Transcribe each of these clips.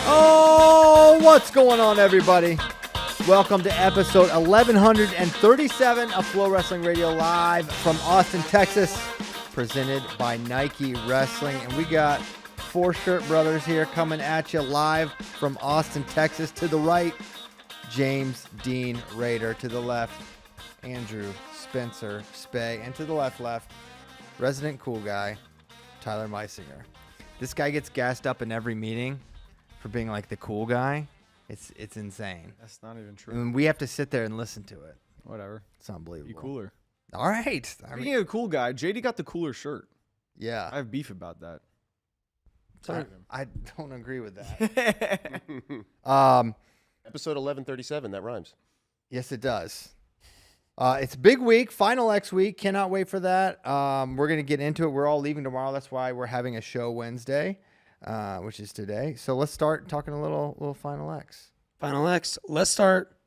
Oh, what's going on, everybody? Welcome to episode 1137 of FloWrestling Radio live from Austin, Texas, presented by Nike Wrestling. And we got four shirt brothers here coming at you live from Austin, Texas. To the right, James Dean Rader. To the left, Andrew Spencer Spey. And to the left, resident cool guy, Tyler Meisinger. This guy gets gassed up in every meeting for being like the cool guy. It's insane. That's not even true. And we have to sit there and listen to it. Whatever. It's unbelievable. You cooler. All right. Speaking of a cool guy, JD got the cooler shirt. Yeah. I have beef about that. I don't agree with that. Episode 1137, that rhymes. Yes, it does. It's a big week, final X week. Cannot wait for that. We're going to get into it. We're all leaving tomorrow. That's why we're having a show Wednesday, which is today. So let's start talking a little final X. Final X. Let's start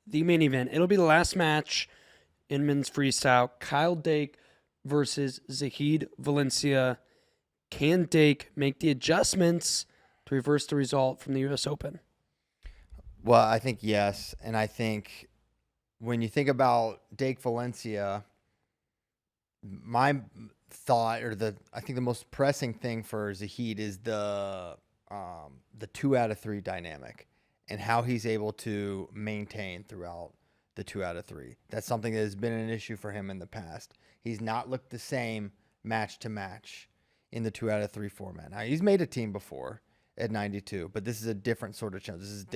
the main event. It'll be the last match in men's freestyle. Kyle Dake versus Zahid Valencia. Can Dake make the adjustments to reverse the result from the U.S. Open? Well, I think yes. And I think when you think about Dake Valencia, my thought, I think the most pressing thing for Zahid is the 2 out of 3 dynamic and how he's able to maintain throughout the 2 out of 3. That's something that has been an issue for him in the past. He's not looked the same match to match in the 2 out of 3 format. Now, he's made a team before at 92, but this is a different sort of challenge. This is,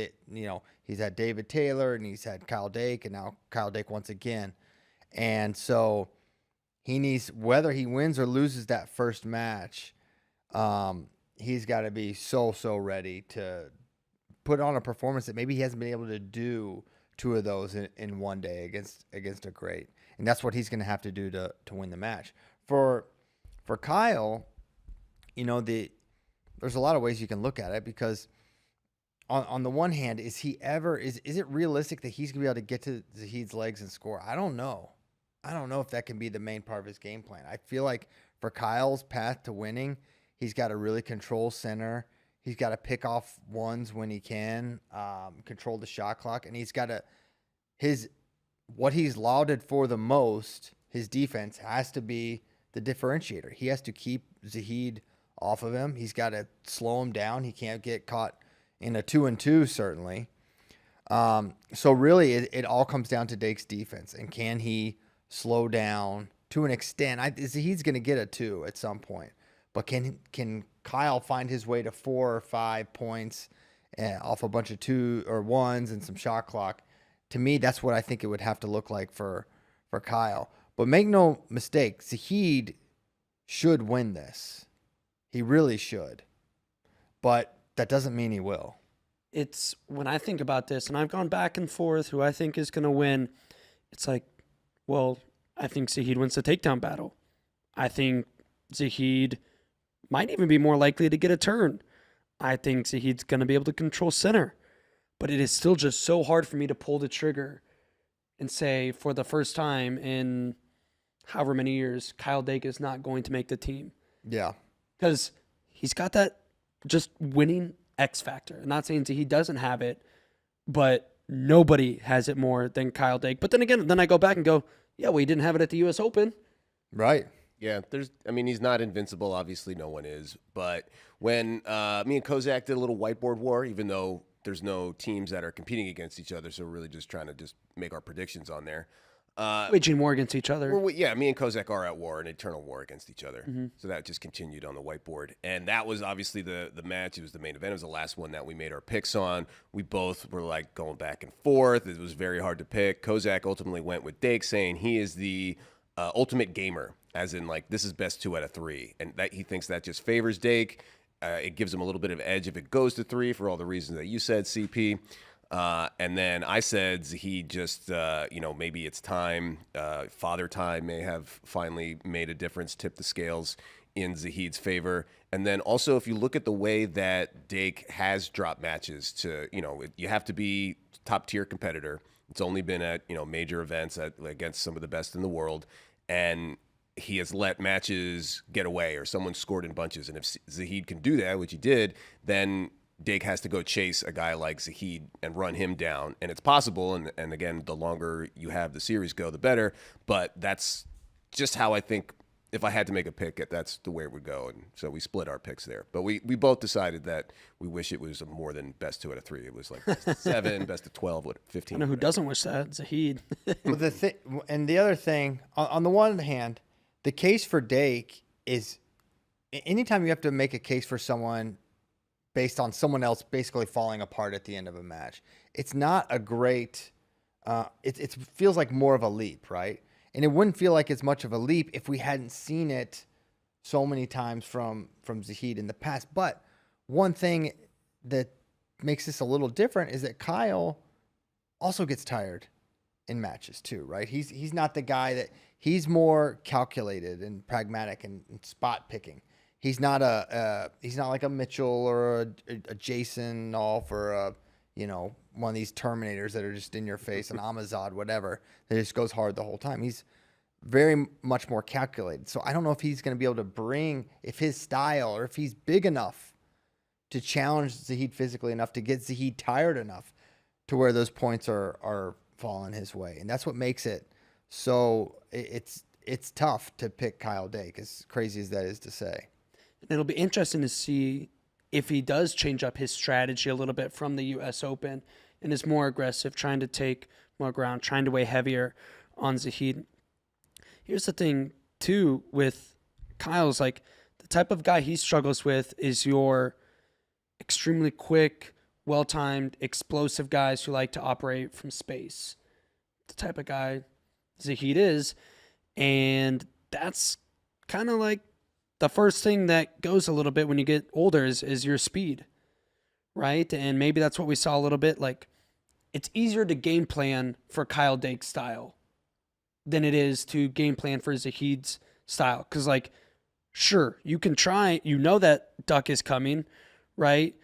he's had David Taylor and he's had Kyle Dake, and now Kyle Dake once again. And so he needs, whether he wins or loses that first match, he's got to be so ready to put on a performance that maybe he hasn't been able to do 2 of those in one day against a great. And that's what he's going to have to do to win the match. For Kyle, there's a lot of ways you can look at it, because on the one hand, is it realistic that he's going to be able to get to Zahid's legs and score? I don't know. I don't know if that can be the main part of his game plan. I feel like for Kyle's path to winning, he's got to really control center. He's got to pick off ones when he can, control the shot clock, and he's got to what he's lauded for the most, his defense, has to be the differentiator. He has to keep Zahid off of him. He's got to slow him down. He can't get caught in a 2-2, certainly. So really, it all comes down to Dake's defense, and can he slow down to an extent? He's going to get a 2 at some point, but can Kyle find his way to 4 or 5 points off a bunch of 2 or 1s and some shot clock? To me, that's what I think it would have to look like for Kyle. But make no mistake, Zahid should win this. He really should. But that doesn't mean he will. It's when I think about this, and I've gone back and forth who I think is going to win, it's like, well, I think Zahid wins the takedown battle. I think Zahid might even be more likely to get a turn. I think Zahid's going to be able to control center. But it is still just so hard for me to pull the trigger and say, for the first time in however many years, Kyle Dake is not going to make the team. Yeah. Because he's got that just winning X factor. I'm not saying he doesn't have it, but nobody has it more than Kyle Dake. But then again, I go back and go, yeah, well, he didn't have it at the U.S. Open. Right. Yeah, he's not invincible. Obviously, no one is. But when me and Kozak did a little whiteboard war, even though there's no teams that are competing against each other, so we're really just trying to make our predictions on there. Waging war against each other. Me and Kozak are at war, an eternal war against each other. Mm-hmm. So that just continued on the whiteboard. And that was obviously the match. It was the main event. It was the last one that we made our picks on. We both were like going back and forth. It was very hard to pick. Kozak ultimately went with Dake, saying he is the ultimate gamer, as in like this is best 2 out of 3. And that he thinks that just favors Dake. It gives him a little bit of edge if it goes to 3 for all the reasons that you said, CP. And then I said he just, maybe it's time. Father Time may have finally made a difference, tipped the scales in Zahid's favor. And then also, if you look at the way that Dake has dropped matches to, you have to be top tier competitor. It's only been at, major events against some of the best in the world. And he has let matches get away or someone scored in bunches. And if Zahid can do that, which he did, then Dake has to go chase a guy like Zahid and run him down. And it's possible. And again, the longer you have the series go, the better. But that's just how I think, if I had to make a pick, that's the way it would go. And so we split our picks there. But we both decided that we wish it was more than best 2 out of 3. It was like best of 7, best of 12, 15. I know who doesn't wish that? Zahid. Well, and the other thing, on the one hand, the case for Dake is anytime you have to make a case for someone based on someone else basically falling apart at the end of a match, it's not a great, it feels like more of a leap, right? And it wouldn't feel like as much of a leap if we hadn't seen it so many times from Zahid in the past. But one thing that makes this a little different is that Kyle also gets tired in matches too, right? He's not the guy that he's more calculated and pragmatic and spot picking. He's not like a Mitchell or a Jason Nolf or a, one of these Terminators that are just in your face, an Amazad, whatever, that just goes hard the whole time. He's very much more calculated. So I don't know if he's going to be able to bring, if his style or if he's big enough to challenge Zahid physically enough to get Zahid tired enough to where those points are falling his way. And that's what makes it so it's tough to pick Kyle Dake, as crazy as that is to say. It'll be interesting to see if he does change up his strategy a little bit from the U.S. Open and is more aggressive, trying to take more ground, trying to weigh heavier on Zahid. Here's the thing, too, with Kyle's, like, the type of guy he struggles with is your extremely quick, well-timed, explosive guys who like to operate from space. The type of guy Zahid is, and that's kind of like the first thing that goes a little bit when you get older is your speed, right? And maybe that's what we saw a little bit. Like, it's easier to game plan for Kyle Dake's style than it is to game plan for Zahid's style. Because, like, sure, you can try, that duck is coming, right?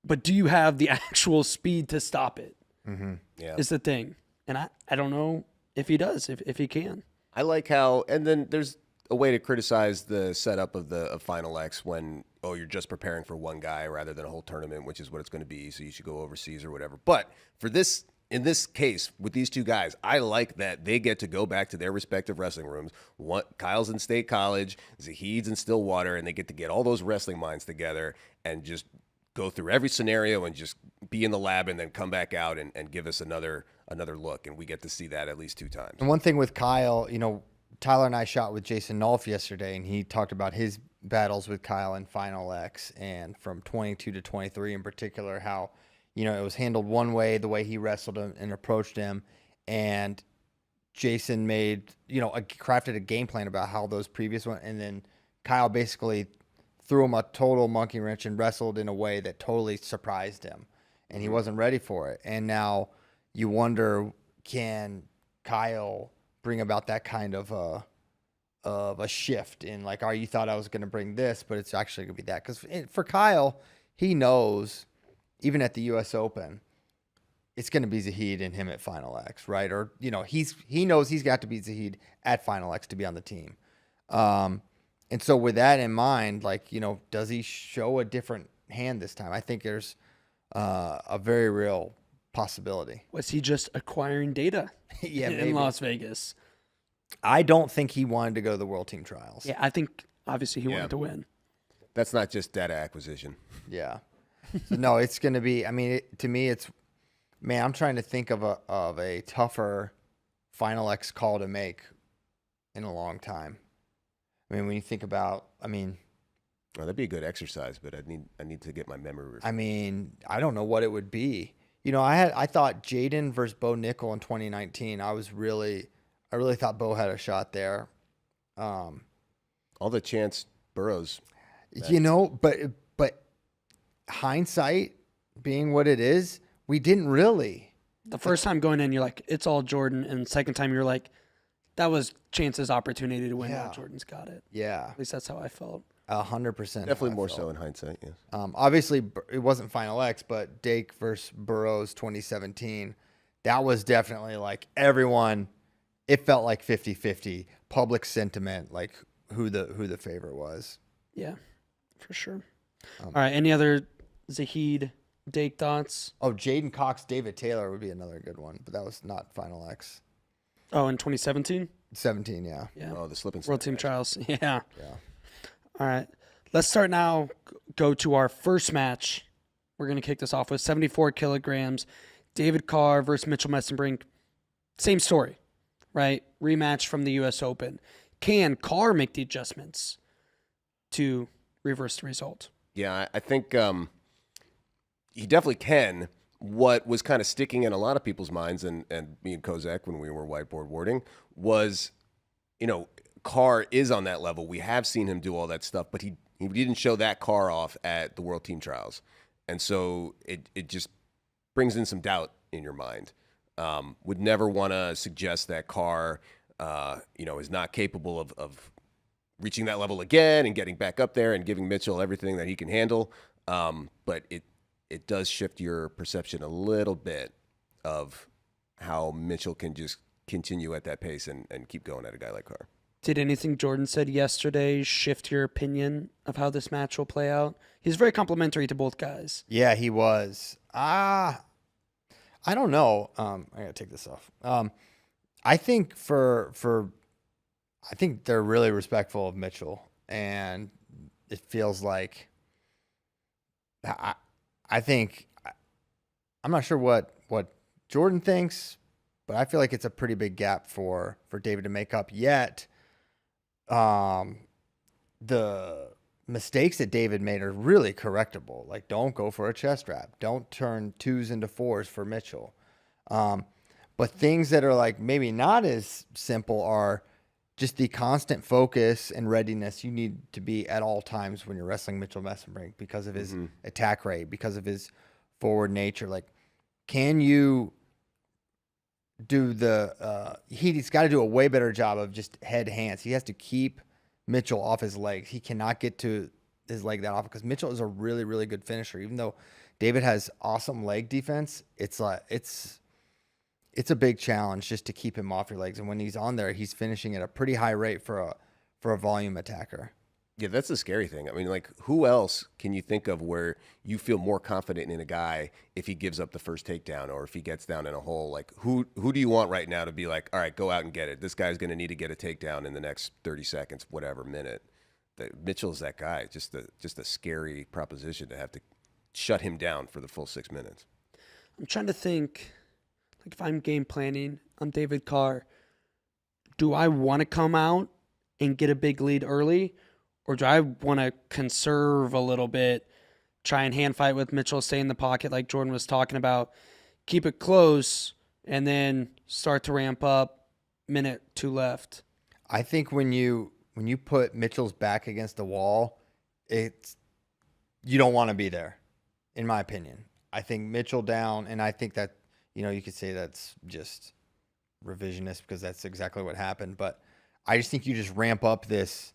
But do you have the actual speed to stop it? Mm-hmm. Yeah. Is the thing. And I don't know if he does, if he can. I like how, and then there's a way to criticize the setup of Final X when, you're just preparing for one guy rather than a whole tournament, which is what it's going to be. So you should go overseas or whatever. But for this, in this case, with these two guys, I like that they get to go back to their respective wrestling rooms. Kyle's in State College, Zahid's in Stillwater, and they get to get all those wrestling minds together and just go through every scenario and just be in the lab and then come back out and give us another look. And we get to see that at least 2 times. And one thing with Kyle, Tyler and I shot with Jason Nolf yesterday, and he talked about his battles with Kyle in Final X and from 22 to 23 in particular, how, it was handled one way, the way he wrestled him and approached him. And Jason made, crafted a game plan about how those previous ones, and then Kyle basically threw him a total monkey wrench and wrestled in a way that totally surprised him. And he wasn't ready for it. And now you wonder, can Kyle bring about that kind of a shift in, like, you thought I was going to bring this, but it's actually going to be that. Because for Kyle, he knows, even at the U.S. Open, it's going to be Zahid and him at Final X, right? Or, he knows he's got to beat Zahid at Final X to be on the team. And so with that in mind, like, does he show a different hand this time? I think there's a very real possibility. Was he just acquiring data in Las Vegas? I don't think he wanted to go to the World Team Trials. Yeah, I think obviously he wanted to win. That's not just data acquisition. Yeah. So, no, it's going to be, to me, it's, man, I'm trying to think of a tougher Final X call to make in a long time. When you think about, Well, that'd be a good exercise, but I need to get my memory refreshed. I don't know what it would be. I thought Jaden versus Bo Nickel in 2019. I really thought Bo had a shot there. All the chance Burroughs. But hindsight being what it is, we didn't really. The first time going in, you're like, it's all Jordan. And the second time, you're like, that was Chance's opportunity to win. Yeah. Now Jordan's got it. Yeah. At least that's how I felt. 100%. Definitely more so in hindsight, yes. Obviously, it wasn't Final X, but Dake versus Burroughs 2017, that was definitely like everyone it felt like 50-50 public sentiment, like who the favorite was. Yeah, for sure. All right. Any other Zahid Dake thoughts? Oh, Jaden Cox, David Taylor would be another good one, but that was not Final X. Oh, in 2017? 17, yeah. Yeah. Oh, the slip and World slide Team match. Trials. Yeah. Yeah. All right. Let's start now. Go to our first match. We're going to kick this off with 74 kilograms. David Carr versus Mitchell Mesenbrink. Same story, right? Rematch from the U.S. Open. Can Carr make the adjustments to reverse the result? Yeah, I think he definitely can. What was kind of sticking in a lot of people's minds, and me and Kozak when we were whiteboard warding, was, Carr is on that level. We have seen him do all that stuff, but he didn't show that Carr off at the World Team Trials. And so it just brings in some doubt in your mind. Would never want to suggest that Carr, is not capable of reaching that level again and getting back up there and giving Mitchell everything that he can handle. But it does shift your perception a little bit of how Mitchell can just continue at that pace and keep going at a guy like Carr. Did anything Jordan said yesterday shift your opinion of how this match will play out? He's very complimentary to both guys. Yeah, he was. I don't know. I gotta take this off. I think I think they're really respectful of Mitchell, and it feels like I think I'm not sure what Jordan thinks, but I feel like it's a pretty big gap for David to make up. Yet, the mistakes that David made are really correctable. Like, don't go for a chest wrap. Don't turn 2s into 4s for Mitchell. But things that are like maybe not as simple are just the constant focus and readiness you need to be at all times when you're wrestling Mitchell Mesenbrink because of his attack rate, because of his forward nature. Like, can you do he's got to do a way better job of just head hands. He has to keep Mitchell off his legs. He cannot get to his leg that often because Mitchell is a really, really good finisher. Even though David has awesome leg defense, it's a big challenge just to keep him off your legs. And when he's on there, he's finishing at a pretty high rate for a volume attacker. Yeah, that's the scary thing. I mean, like, who else can you think of where you feel more confident in a guy if he gives up the first takedown or if he gets down in a hole? Like, who do you want right now to be like, all right, go out and get it? This guy's going to need to get a takedown in the next 30 seconds, whatever minute. Mitchell's that guy. Just a scary proposition to have to shut him down for the full 6 minutes. I'm trying to think, like, if I'm game planning, I'm David Carr, do I want to come out and get a big lead early? Or do I want to conserve a little bit, try and hand fight with Mitchell, stay in the pocket like Jordan was talking about, keep it close, and then start to ramp up, minute 2 left? I think when you put Mitchell's back against the wall, you don't want to be there, in my opinion. I think Mitchell down, and I think that, you could say that's just revisionist because that's exactly what happened. But I just think you just ramp up this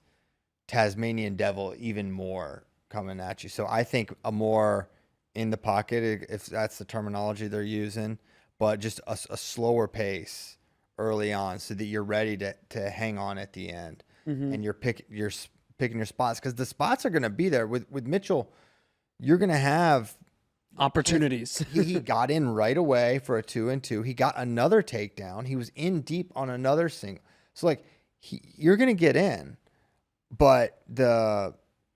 Tasmanian devil even more coming at you. So I think a more in the pocket, if that's the terminology they're using, but just a slower pace early on so that you're ready to hang on at the end. And you're picking your spots because the spots are going to be there. With Mitchell, you're going to have opportunities. He got in right away for a 2-2. He got another takedown. He was in deep on another single. So, like, you're going to get in. But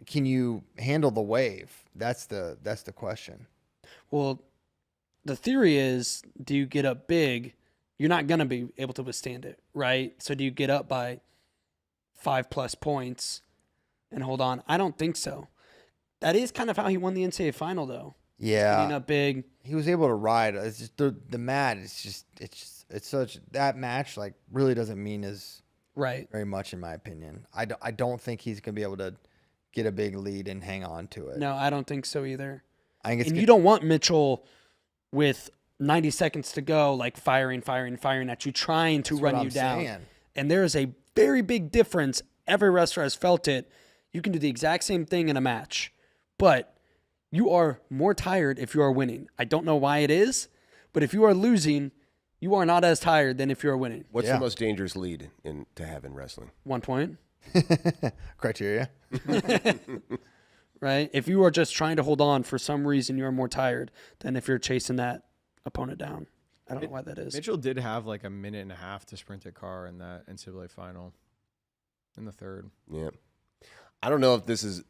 can you handle the wave? That's the question. Well, the theory is, do you get up big? You're not going to be able to withstand it, right? So do you get up by 5+ points and hold on? I don't think so. That is kind of how he won the NCAA final, though. Yeah, Getting up big. He was able to ride. It's just the mat. It's such that match like really doesn't mean as right very much in my opinion. I don't think he's gonna be able to get a big lead and hang on to it. No, I don't think so either. I think you don't want Mitchell with 90 seconds to go, like firing at you, trying to run you down. Saying. And there is a very big difference. Every wrestler has felt it. You can do the exact same thing in a match, but you are more tired if you are winning. I don't know why it is, but if you are losing, you are not as tired than if you're winning. What's Yeah. the most dangerous lead to have in wrestling? 1 point, Criteria. right? If you are just trying to hold on for some reason, you are more tired than if you're chasing that opponent down. I don't know why that is. Mitchell did have like a minute and a half to sprint at Carr in that NCAA final in the third. Yeah. I don't know if this is,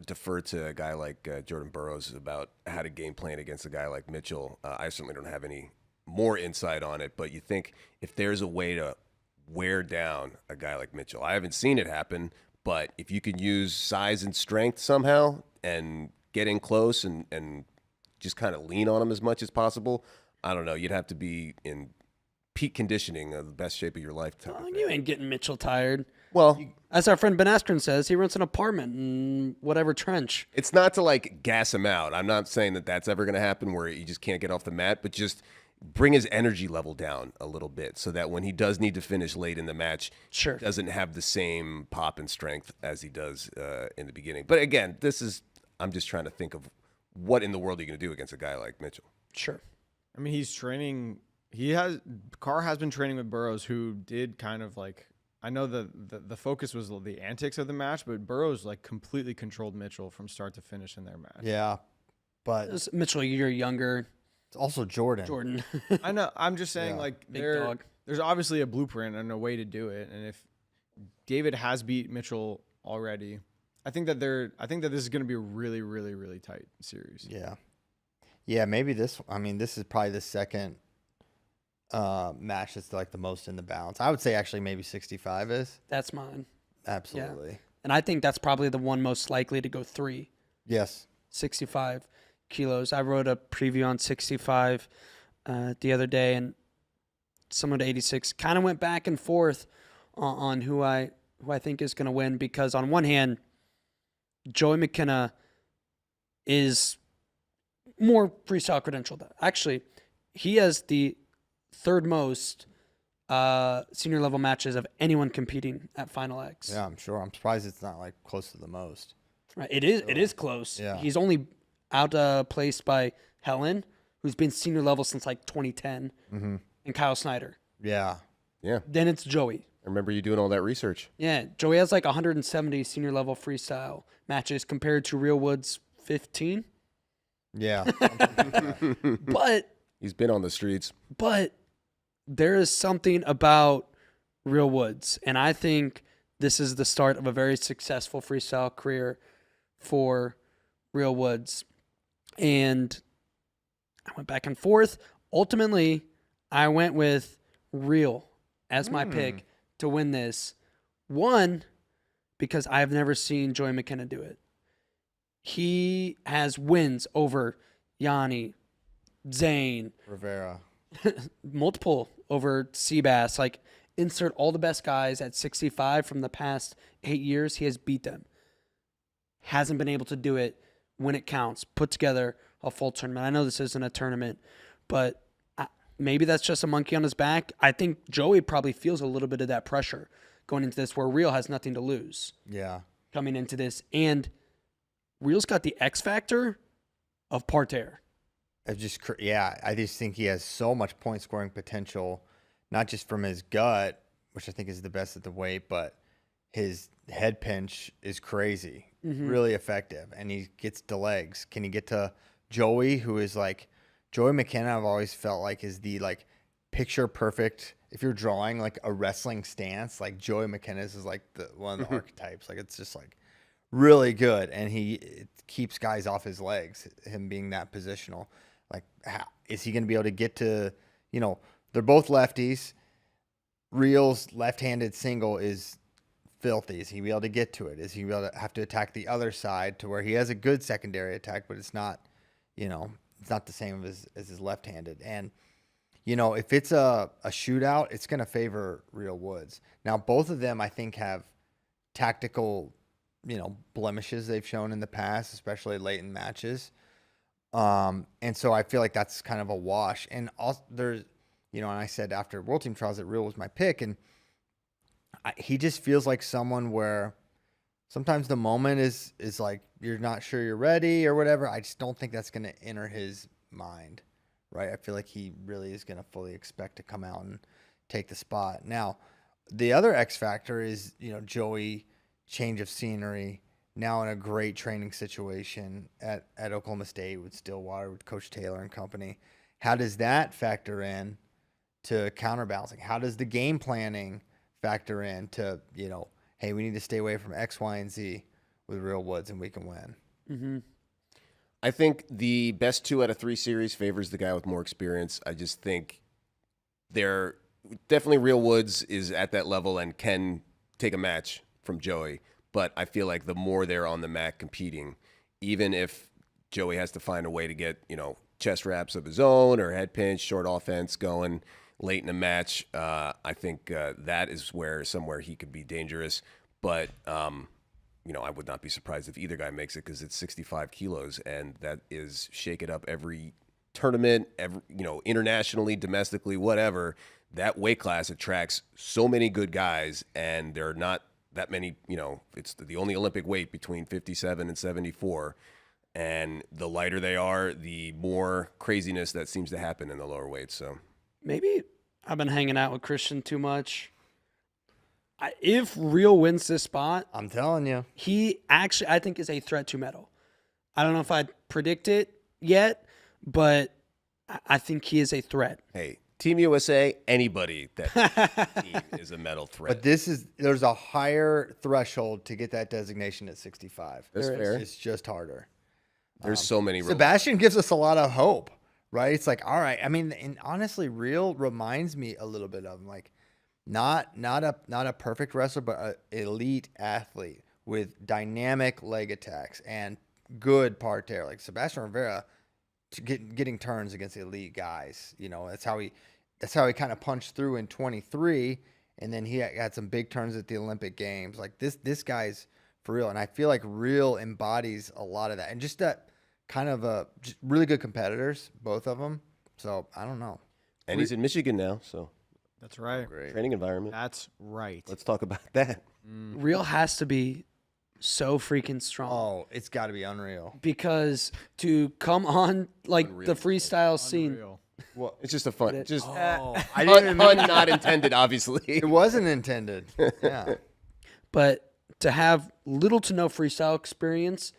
defer to a guy like Jordan Burroughs about how to game plan against a guy like Mitchell. I certainly don't have any more insight on it, but you think if there's a way to wear down a guy like Mitchell, I haven't seen it happen, but if you can use size and strength somehow and get in close and just kind of lean on him as much as possible, I don't know. You'd have to be in peak conditioning, the best shape of your life. You ain't getting Mitchell tired. Well, As our friend Ben Askren says, he rents an apartment in whatever trench. it's not to like gas him out. I'm not saying that that's ever going to happen where he just can't get off the mat, but just bring his energy level down a little bit so that when he does need to finish late in the match, Sure. he doesn't have the same pop and strength as he does in the beginning. But again, I'm just trying to think of what in the world are you going to do against a guy like Mitchell? Sure. I mean, he's training. Carr has been training with Burroughs, who did kind of like. I know the focus was the antics of the match, but Burroughs like completely controlled Mitchell from start to finish in their match. Yeah. But Mitchell, you're younger. it's also Jordan. Jordan. I know. I'm just saying, Yeah. like, Big dog. there's obviously a blueprint and a way to do it. And if David has beat Mitchell already, I think that this is going to be a really, really, really tight series. Yeah. Yeah, maybe this is probably the second match that's like the most in the balance. I would say actually maybe 65 is. That's mine. Absolutely. And I think that's probably the one most likely to go 3. Yes. 65 kilos. I wrote a preview on 65 the other day, and someone to 86. Kind of went back and forth on who I think is going to win, because on one hand, Joey McKenna is more freestyle credentialed. Actually, he has the third most senior level matches of anyone competing at Final X. Yeah, I'm sure. I'm surprised it's not like close to the most. Right. It is close. Yeah. He's only outplaced by Helen, who's been senior level since like 2010, and Kyle Snyder. Yeah. Yeah. Then it's Joey. I remember you doing all that research. Yeah, Joey has like 170 senior level freestyle matches compared to Real Wood's 15. Yeah. But He's been on the streets. there is something about Real Woods, and I think this is the start of a very successful freestyle career for Real Woods. And I went back and forth. Ultimately, I went with Real as my pick to win this. One, because I've never seen Joey McKenna do it. He has wins over Yanni, Zane, Rivera. multiple over Seabass. Like, insert all the best guys at 65 from the past 8 years. He has beat them. Hasn't been able to do it when it counts. Put together a full tournament. I know this isn't a tournament, but maybe that's just a monkey on his back. I think Joey probably feels a little bit of that pressure going into this, where Real has nothing to lose Yeah. coming into this. And Real's got the X factor of parterre. I just think he has so much point scoring potential, not just from his gut, which I think is the best at the weight, but his head pinch is crazy, really effective, and he gets to legs. Can he get to Joey, who is like Joey McKenna? I've always felt like is the like picture perfect. If you're drawing like a wrestling stance, like Joey McKenna's is like one of the archetypes. Like it's just like really good, and it keeps guys off his legs. Him being that positional. Like, how is he going to be able to get to, they're both lefties. Real's left-handed single is filthy. Is he be able to get to it? Is he able to have to attack the other side to where he has a good secondary attack, but it's not, it's not the same as his left-handed. And, if it's a shootout, it's going to favor Real Woods. Now, both of them, I think, have tactical, blemishes they've shown in the past, especially late in matches. And so I feel like that's kind of a wash. And also there's, and I said after World Team Trials that Real was my pick, and he just feels like someone where sometimes the moment is like you're not sure you're ready or whatever. I just don't think that's going to enter his mind. right? I feel like he really is going to fully expect to come out and take the spot. Now, the other X factor is, Joey, change of scenery, now in a great training situation at Oklahoma State with Stillwater, with Coach Taylor and company. How does that factor in to counterbalancing? How does the game planning factor in to, hey, we need to stay away from X, Y, and Z with Real Woods and we can win? Mm-hmm. I think the best 2 out of 3 series favors the guy with more experience. I just think they're definitely Real Woods is at that level and can take a match from Joey. But I feel like the more they're on the mat competing, even if Joey has to find a way to get, chest wraps of his own or head pinch, short offense going late in the match, I think that is somewhere he could be dangerous. But, I would not be surprised if either guy makes it because it's 65 kilos, and that is shake it up every tournament, internationally, domestically, whatever. That weight class attracts so many good guys, and there are not that many, it's the only Olympic weight between 57 and 74. And the lighter they are, the more craziness that seems to happen in the lower weights. So maybe I've been hanging out with Christian too much. If Real wins this spot, I'm telling you, he actually, I think, is a threat to medal. I don't know if I'd predict it yet, but I think he is a threat. Hey, Team USA, anybody that team is a medal threat. but there's a higher threshold to get that designation at 65. That's fair. It's just harder. There's so many. Sebastian gives us a lot of hope, right? It's like, all right. I mean, and honestly, Real reminds me a little bit of him. Like, not a perfect wrestler, but an elite athlete with dynamic leg attacks and good parterre. Like Sebastian Rivera, getting turns against elite guys. That's how he kind of punched through in 23, and then he had some big turns at the Olympic Games. Like this guy's for real, and I feel like Real embodies a lot of that, and just that kind of just really good competitors, both of them. So I don't know. And he's in Michigan now, so That's right. Great. training environment. That's right. Let's talk about that. Real has to be so freaking strong. Oh, it's got to be unreal. Because to come on the freestyle scene, Unreal. Well, It's just a fun, It- just I didn't. not intended, obviously. It wasn't intended. Yeah. but to have little to no freestyle experience,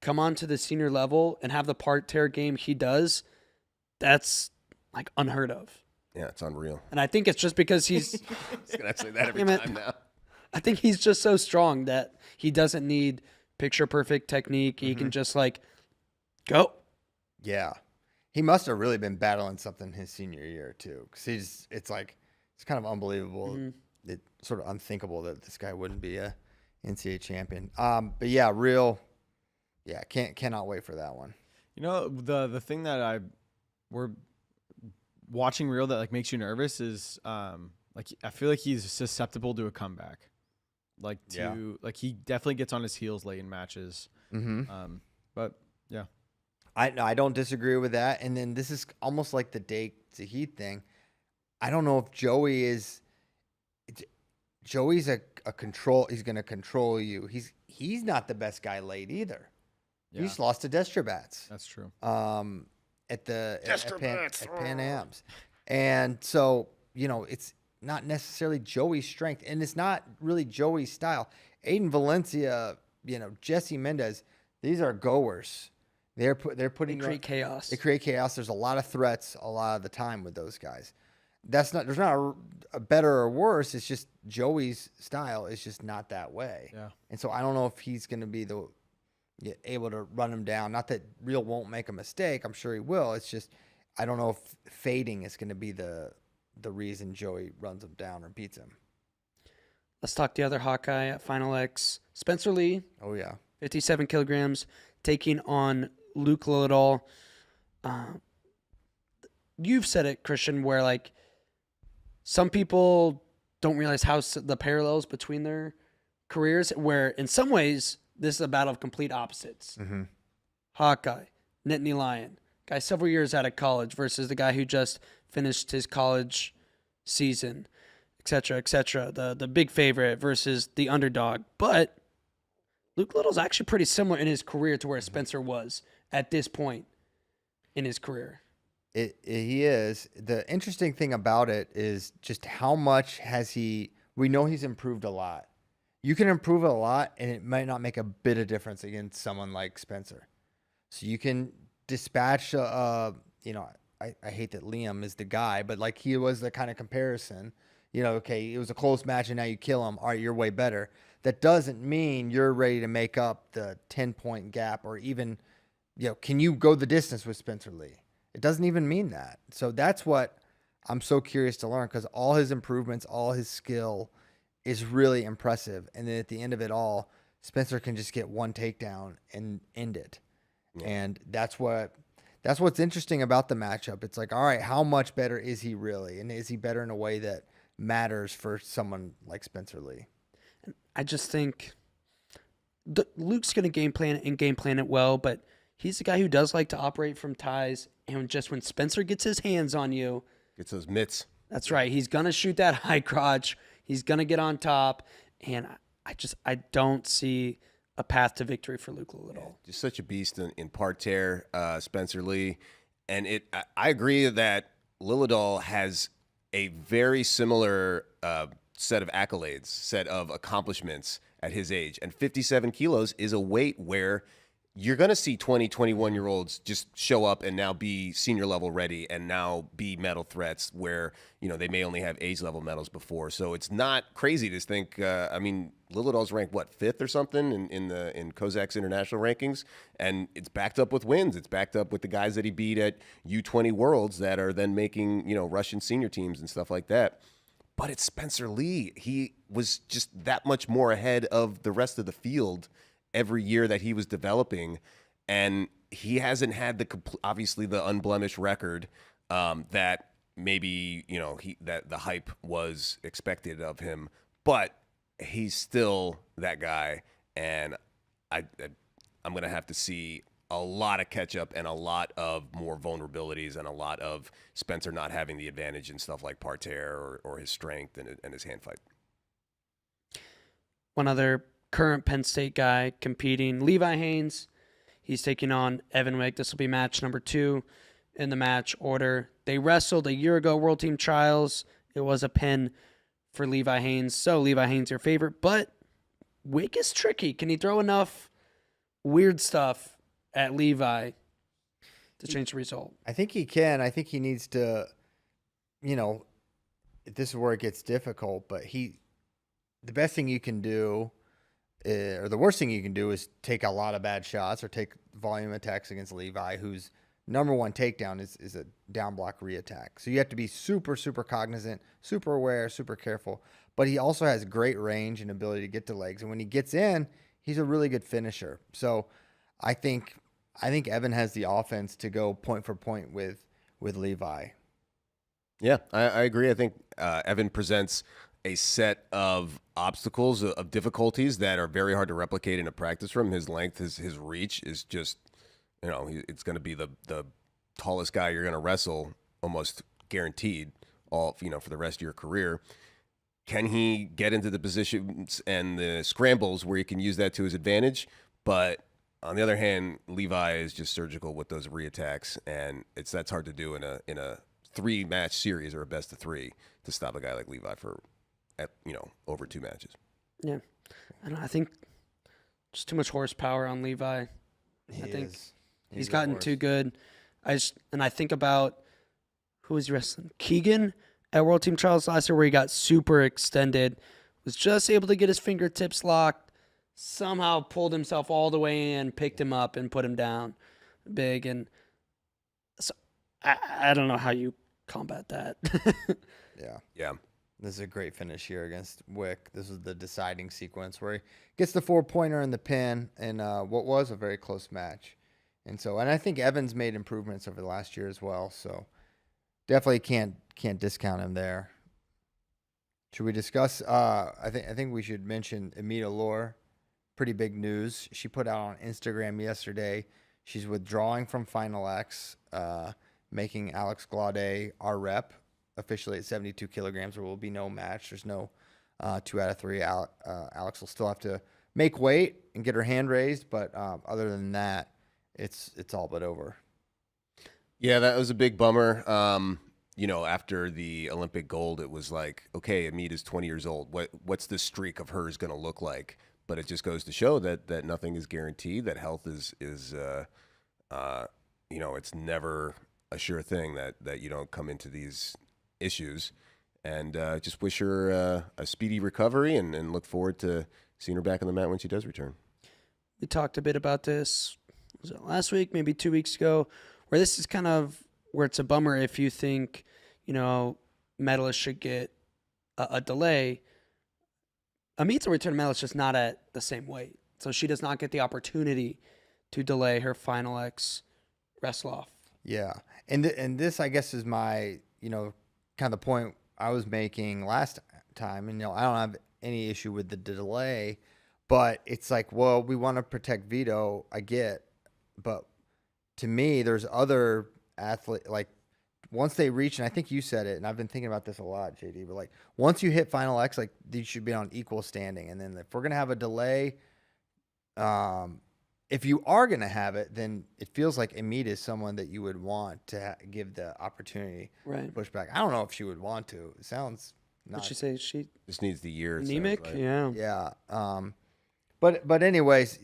come on to the senior level and have the parterre game he does, that's like unheard of. Yeah, it's unreal. And I think it's just because he's I was gonna say that every Damn it. time now. I think he's just so strong that he doesn't need picture perfect technique. He can just go. Yeah. He must have really been battling something his senior year too, because it's kind of unbelievable. It's sort of unthinkable that this guy wouldn't be a NCAA champion. But yeah, Real. Yeah, cannot wait for that one. The thing that we're watching Real that makes you nervous is I feel like he's susceptible to a comeback. He definitely gets on his heels late in matches. Mm-hmm. But yeah. I don't disagree with that. And then this is almost like the Dake Zahid thing. I don't know if Joey's a control. He's going to control you. He's not the best guy late either. Yeah. He's lost to Destrabats. That's true. At Pan Am's. And so, it's not necessarily Joey's strength, and it's not really Joey's style. Aiden Valencia, Jesse Mendez, these are goers. They're putting Create chaos. They create chaos. There's a lot of threats a lot of the time with those guys. There's not a better or worse. It's just Joey's style is just not that way. Yeah. And so I don't know if he's going to be able to run him down. Not that Real won't make a mistake. I'm sure he will. It's just I don't know if fading is going to be the reason Joey runs him down or beats him. Let's talk the other Hawkeye at Final X. Spencer Lee, Oh yeah. 57 kilograms, taking on Luke Lilledahl. You've said it, Christian, where some people don't realize how the parallels between their careers, where in some ways this is a battle of complete opposites. Mm-hmm. Hawkeye, Nittany Lion, guy several years out of college versus the guy who just finished his college season, etc., etc. The big favorite versus the underdog. But Luke Little's actually pretty similar in his career to where Spencer was at this point in his career. He is. The interesting thing about it is just how much has he. We know he's improved a lot. You can improve a lot, and it might not make a bit of difference against someone like Spencer. So you can dispatch. I hate that Liam is the guy, but like he was the kind of comparison. Okay, it was a close match, and now you kill him. All right, you're way better. That doesn't mean you're ready to make up the 10-point gap, or even, can you go the distance with Spencer Lee? It doesn't even mean that. So that's what I'm so curious to learn, because all his improvements, all his skill is really impressive. And then at the end of it all, Spencer can just get one takedown and end it. Yeah. And that's what's interesting about the matchup. It's like, all right, how much better is he really? And is he better in a way that matters for someone like Spencer Lee? I just think Luke's going to game plan it well, but he's the guy who does like to operate from ties. And just when Spencer gets his hands on you, gets those mitts. That's right. He's going to shoot that high crotch. He's going to get on top. And I don't see a path to victory for Luke Lilledahl. Yeah, just such a beast in parterre, Spencer Lee. And I agree that Lilledahl has a very similar set of accolades, set of accomplishments at his age. And 57 kilos is a weight where you're going to see 20, 21-year-olds just show up and now be senior level ready and now be medal threats where, they may only have age level medals before. So it's not crazy to think, Lilledahl's ranked, 5th or something in Kozak's international rankings. And it's backed up with wins. It's backed up with the guys that he beat at U20 Worlds that are then making, Russian senior teams and stuff like that. But it's Spencer Lee. He was just that much more ahead of the rest of the field every year that he was developing, and he hasn't had obviously the unblemished record that maybe that the hype was expected of him, but he's still that guy, and I'm gonna have to see a lot of catch up and a lot of more vulnerabilities and a lot of Spencer not having the advantage in stuff like parterre or his strength and his hand fight. One other current Penn State guy competing, Levi Haines. He's taking on Evan Wick. This will be match number 2 in the match order. They wrestled a year ago, World Team Trials. It was a pin for Levi Haines. So Levi Haines, your favorite, but Wick is tricky. Can he throw enough weird stuff at Levi to change the result? I think he can. I think he needs to, this is where it gets difficult, but the best thing you can do, or the worst thing you can do, is take a lot of bad shots or take volume attacks against Levi, whose number one takedown is a down block reattack. So you have to be super, super cognizant, super aware, super careful. But he also has great range and ability to get to legs. And when he gets in, he's a really good finisher. So I think Evan has the offense to go point for point with Levi. Yeah, I agree. I think Evan presents a set of obstacles, of difficulties that are very hard to replicate in a practice room. His length, his reach is just, it's going to be the tallest guy you're going to wrestle, almost guaranteed, for the rest of your career. Can he get into the positions and the scrambles where he can use that to his advantage? But on the other hand, Levi is just surgical with those reattacks, and that's hard to do in a 3-match series or a best of 3 to stop a guy like Levi for over 2 matches. Yeah. I think just too much horsepower on Levi. I think he's gotten too good. I think about who was wrestling? Keegan at World Team Trials last year, where he got super extended, was just able to get his fingertips locked, somehow pulled himself all the way in, picked him up, and put him down big. And so I don't know how you combat that. Yeah. This is a great finish here against Wick. This is the deciding sequence where he gets the 4-pointer in the pin in what was a very close match. And I think Evans made improvements over the last year as well. So definitely can't discount him there. Should we discuss? I think we should mention Amit Elor. Pretty big news. She put out on Instagram yesterday. She's withdrawing from Final X, making Alex Glaude our rep. Officially at 72 kilograms, there will be no match. There's no 2 out of 3. Alex will still have to make weight and get her hand raised, but other than that, it's all but over. Yeah, that was a big bummer. After the Olympic gold, it was like, okay, Amit is 20 years old. What's this streak of hers going to look like? But it just goes to show that nothing is guaranteed. That health is it's never a sure thing that you don't come into these issues. And just wish her a speedy recovery and look forward to seeing her back on the mat when she does return. We talked a bit about this, was it last week, maybe 2 weeks ago, where this is kind of where it's a bummer if you think, medalists should get a delay. Amit's a return medalist, just not at the same weight. So she does not get the opportunity to delay her Final X wrestle off. Yeah. And this, I guess, is my, kind of the point I was making last time. And, I don't have any issue with the delay, but it's like, well, we want to protect Vito. I get, but to me, there's other athletes, like once they reach, and I think you said it, and I've been thinking about this a lot, JD, but like once you hit Final X, like these should be on equal standing. And then if we're going to have a delay, if you are going to have it, then it feels like Amit is someone that you would want to give the opportunity to push back. I don't know if she would want to. It sounds not. What'd she say? She just needs the year. anemic? Like. Yeah. Yeah. But anyways,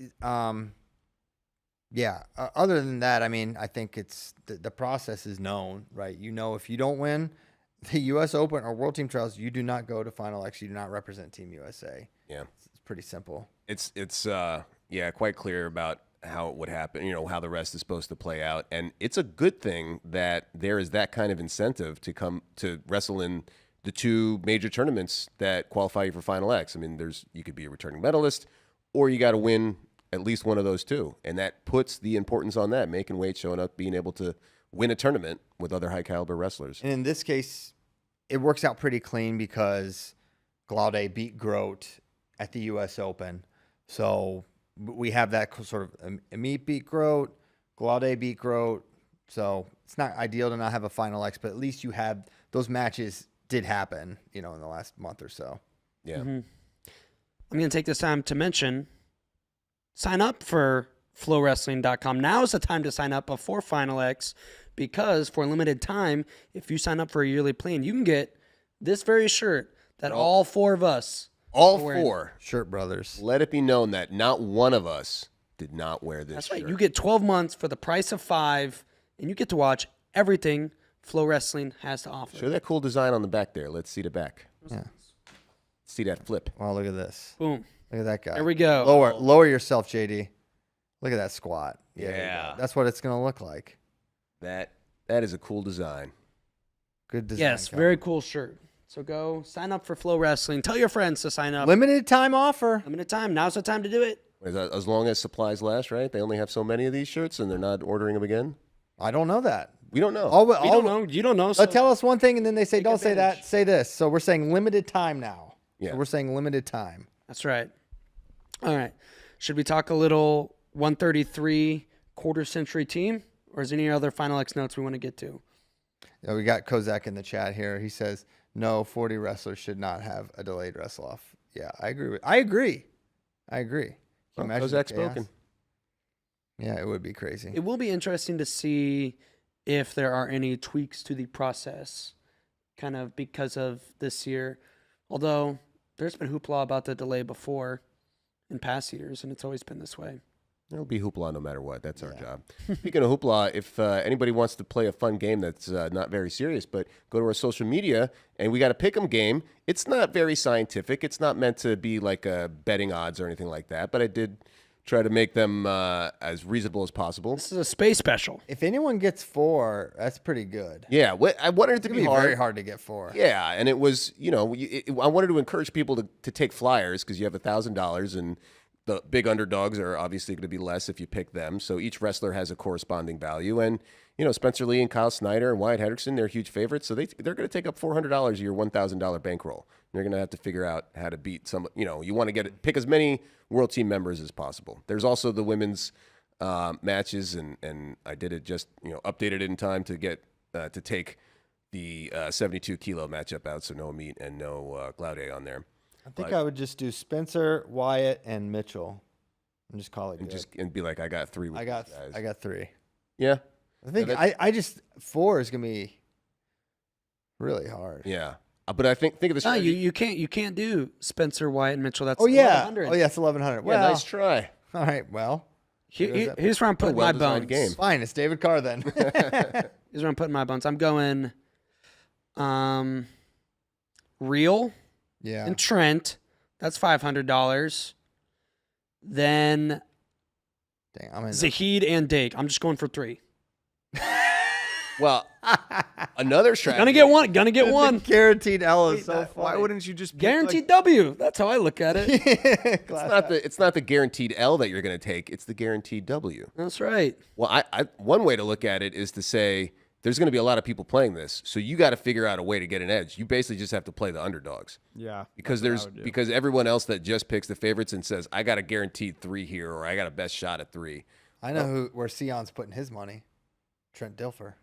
yeah. Other than that, I mean, I think it's the process is known, right? If you don't win the U.S. Open or World Team Trials, you do not go to Final X. You do not represent Team USA. Yeah, it's pretty simple. It's quite clear about how it would happen. How the rest is supposed to play out, and it's a good thing that there is that kind of incentive to come to wrestle in the two major tournaments that qualify you for Final X. I mean, you could be a returning medalist, or you got to win at least one of those two. And that puts the importance on that, making weight, showing up, being able to win a tournament with other high caliber wrestlers. And in this case, it works out pretty clean because Glaude beat Grote at the U.S. Open. So we have that sort of Amit beat Grote, Glaude beat Grote. So it's not ideal to not have a Final X, but at least you have those matches did happen, in the last month or so. Yeah. Mm-hmm. I'm going to take this time to mention, sign up for FloWrestling.com. Now is the time to sign up before Final X because for a limited time, if you sign up for a yearly plan, you can get this very shirt that all four of us All four. Shirt Brothers. Let it be known that not one of us did not wear this That's right. shirt. You get 12 months for the price of 5, and you get to watch everything Flow Wrestling has to offer. Show that cool design on the back there. Let's see the back. Yeah. See that flip. Wow, look at this. Boom. Look at that guy. There we go. Lower yourself, JD. Look at that squat. Yeah. That's what it's going to look like. That is a cool design. Good design. Yes, very cool shirt. So go sign up for Flow Wrestling. Tell your friends to sign up. Limited time offer. Limited time. Now's the time to do it. Is that as long as supplies last, right? They only have so many of these shirts and they're not ordering them again? I don't know that. We don't know. We don't know. You don't know. So Tell us one thing, and then they say, don't say advantage. that, say this. So we're saying limited time now. Yeah. So we're saying limited time. That's right. All right. Should we talk a little 133 quarter century team, or is there any other Final X notes we want to get to? Yeah, we got Kozak in the chat here. He says, no, 40 wrestlers should not have a delayed wrestle off. Yeah, I agree. I agree. Can you imagine Kozak the chaos? spoken. Yeah, it would be crazy. It will be interesting to see if there are any tweaks to the process, kind of because of this year. Although there's been hoopla about the delay before in past years, and it's always been this way. There'll be hoopla no matter what. That's our job. Speaking of hoopla, if anybody wants to play a fun game that's not very serious, but go to our social media, and we got a pick'em game. It's not very scientific. It's not meant to be like betting odds or anything like that, but I did try to make them as reasonable as possible. This is a space special. If anyone gets 4, that's pretty good. Yeah, I wanted it to It's be gonna be hard. very hard to get 4. Yeah, and it was, I wanted to encourage people to take flyers because you have $1,000 and the big underdogs are obviously going to be less if you pick them. So each wrestler has a corresponding value. And, Spencer Lee and Kyle Snyder and Wyatt Hendrickson, they're huge favorites. So they're going to take up $400 of your $1,000 bankroll. You're going to have to figure out how to beat some, you want to pick as many world team members as possible. There's also the women's matches. And I did it just, updated it in time to get, to take the 72 kilo matchup out. So no Amit and no Glaude on there. I think I would just do Spencer, Wyatt, and Mitchell, and just call it good. And be like, I got 3 with I got these guys. 3. Yeah. I think I just 4 is gonna be really hard. Yeah. But I think of the No, strategy. you can't do Spencer, Wyatt, and Mitchell. That's Oh yeah. 1100. Oh yeah, it's 1100. Yeah, Well, nice try. all right. Well, Here's where I'm putting my well-designed bones. game. fine. It's David Carr then. Here's where I'm putting my bones. I'm going Real yeah. and Trent. That's $500. Then Dang, I'm in. Zahid and Dake. I'm just going for 3. Well, another strategy. Gonna get one. Guaranteed L is so Why funny. wouldn't you just pick, Guaranteed W. That's how I look at it. It's not the guaranteed L that you're going to take. It's the guaranteed W. That's right. Well, one way to look at it is to say there's going to be a lot of people playing this, so you got to figure out a way to get an edge. You basically just have to play the underdogs. Yeah. Because because everyone else that just picks the favorites and says I got a guaranteed 3 here or I got a best shot at 3. I know where Sion's putting his money. Trent Dilfer.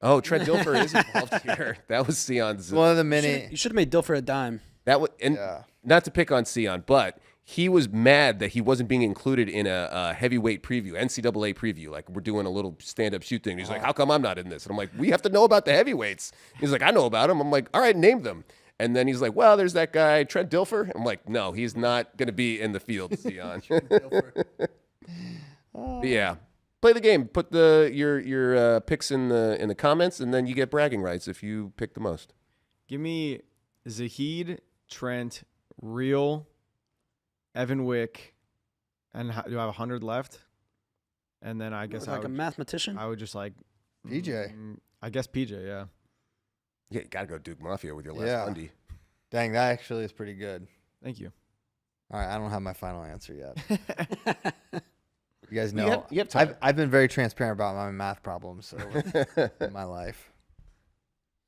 Oh, Trent Dilfer is involved here. That was Sion's. One of the many. You should have made Dilfer a dime. That was, and Yeah. not to pick on Sion, but he was mad that he wasn't being included in a heavyweight preview, NCAA preview. Like we're doing a little stand-up shoot thing. He's like, "How come I'm not in this?" And I'm like, "We have to know about the heavyweights." He's like, "I know about them." I'm like, "All right, name them." And then he's like, "Well, there's that guy Trent Dilfer." I'm like, "No, he's not going to be in the field, Sion." But yeah. Play the game. Put your picks in the comments, and then you get bragging rights if you pick the most. Give me Zahid, Trent, Real, Evan Wick, and do I have 100 left? And then I guess Like a mathematician. I would just like PJ. I guess PJ, yeah. Yeah, you got to go Duke Mafia with your last Yeah. undie. Dang, that actually is pretty good. Thank you. All right, I don't have my final answer yet. You guys know You have time. I've been very transparent about my math problems so in my life.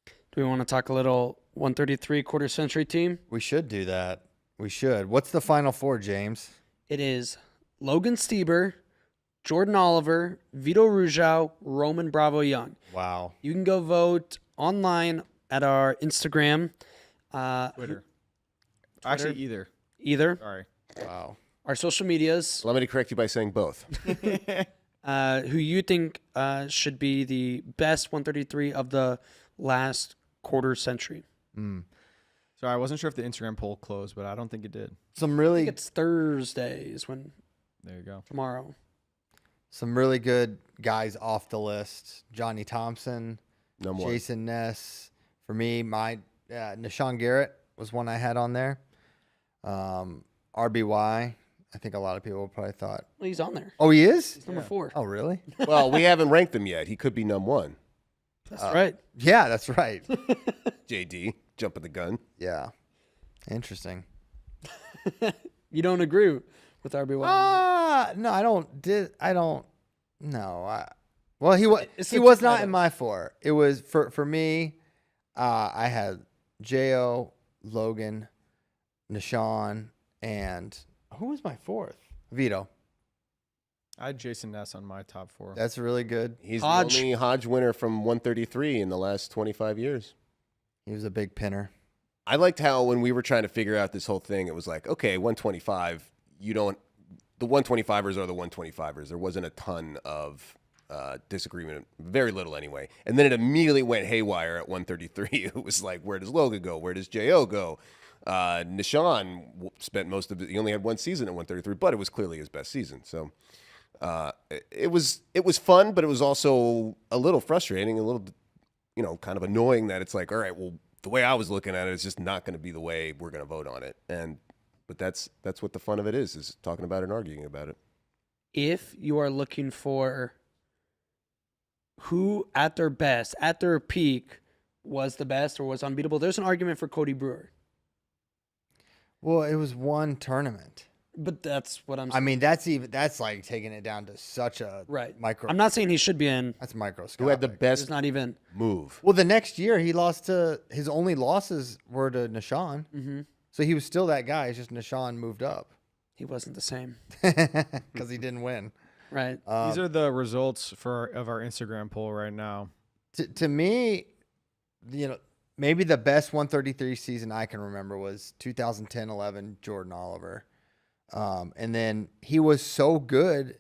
Do we want to talk a little 133 quarter century team? We should do that. We should. What's the final 4, James? It is Logan Stieber, Jordan Oliver, Vito Rujao, Roman Bravo Young. Wow. You can go vote online at our Instagram. Twitter. Actually, either. Either. Sorry. Wow. Our social medias. Let me correct you by saying both. Who you think should be the best 133 of the last quarter century. Mm. Sorry, I wasn't sure if the Instagram poll closed, but I don't think it did. Some I really think it's Thursdays when There you go. tomorrow. some really good guys off the list. Johnny Thompson, No more. Jason Ness. For me, my Nashawn Garrett was one I had on there. RBY. I think a lot of people probably thought. Well, he's on there. Oh, he is? He's number Yeah. 4. Oh, really? Well, we haven't ranked them yet. He could be number 1. That's right. Yeah, that's right. JD, jumping the gun. Yeah. Interesting. You don't agree with RBY? No, I don't. No. Well, he It's he the was two not in titles. my 4. It was for me. I had Jo, Logan, Nashawn, and who was my 4th? Vito. I had Jason Ness on my top 4. That's really good. He's Hodge. the only Hodge winner from 133 in the last 25 years. He was a big pinner. I liked how when we were trying to figure out this whole thing, it was like, okay, 125, the 125ers are the 125ers. There wasn't a ton of disagreement, very little anyway. And then it immediately went haywire at 133. It was like, where does Logan go? Where does Jo go? Nashawn spent most of it. He only had 1 season at 133, but it was clearly his best season. So it was fun, but it was also a little frustrating, a little, kind of annoying that it's like, all right, well, the way I was looking at it is just not going to be the way we're going to vote on it. But that's what the fun of it is talking about it and arguing about it. If you are looking for who at their best, at their peak, was the best or was unbeatable, there's an argument for Cody Brewer. Well, it was one tournament. But that's what I'm I saying. mean, that's like taking it down to such a Right. micro. I'm not saying he should be in. That's microscopic. Who had the It's best not even. move? Well, the next year he lost to his only losses were to Nashawn. Mm-hmm. So he was still that guy. It's just Nashawn moved up He wasn't the same. because he didn't win. Right. These are the results of our Instagram poll right now. To me, maybe the best 133 season I can remember was 2010-11 Jordan Oliver. And then he was so good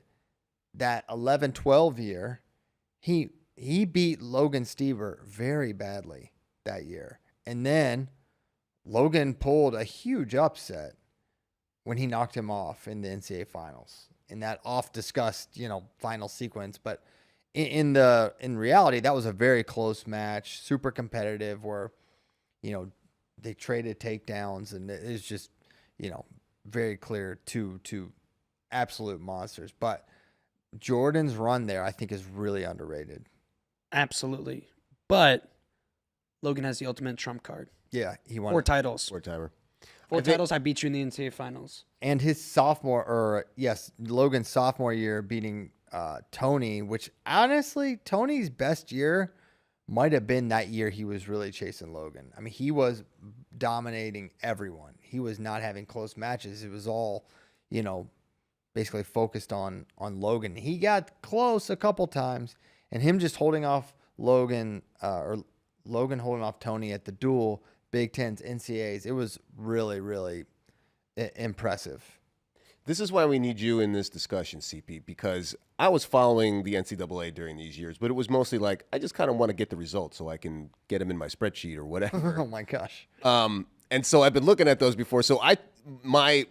that 11-12 year, he he beat Logan Stieber very badly that year. And then Logan pulled a huge upset when he knocked him off in the NCAA finals in that oft-discussed, final sequence. But in reality, that was a very close match, super competitive, where, they traded takedowns, and it was just, very clear two absolute monsters. But Jordan's run there, I think, is really underrated. Absolutely. But Logan has the ultimate trump card. Yeah, he won 4 titles. Four-timer. 4 titles. I beat you in the NCAA finals. And his Logan's sophomore year beating Tony, which honestly, Tony's best year might have been that year he was really chasing Logan. I mean, he was dominating everyone. He was not having close matches. It was all, basically focused on Logan. He got close a couple times, and him just holding off Logan, or Logan holding off Tony at the duel, Big Tens, NCAAs, it was really, really impressive. This is why we need you in this discussion, CP, because I was following the NCAA during these years, but it was mostly like, I just kind of want to get the results so I can get them in my spreadsheet or whatever. Oh my gosh. And so I've been looking at those before. So my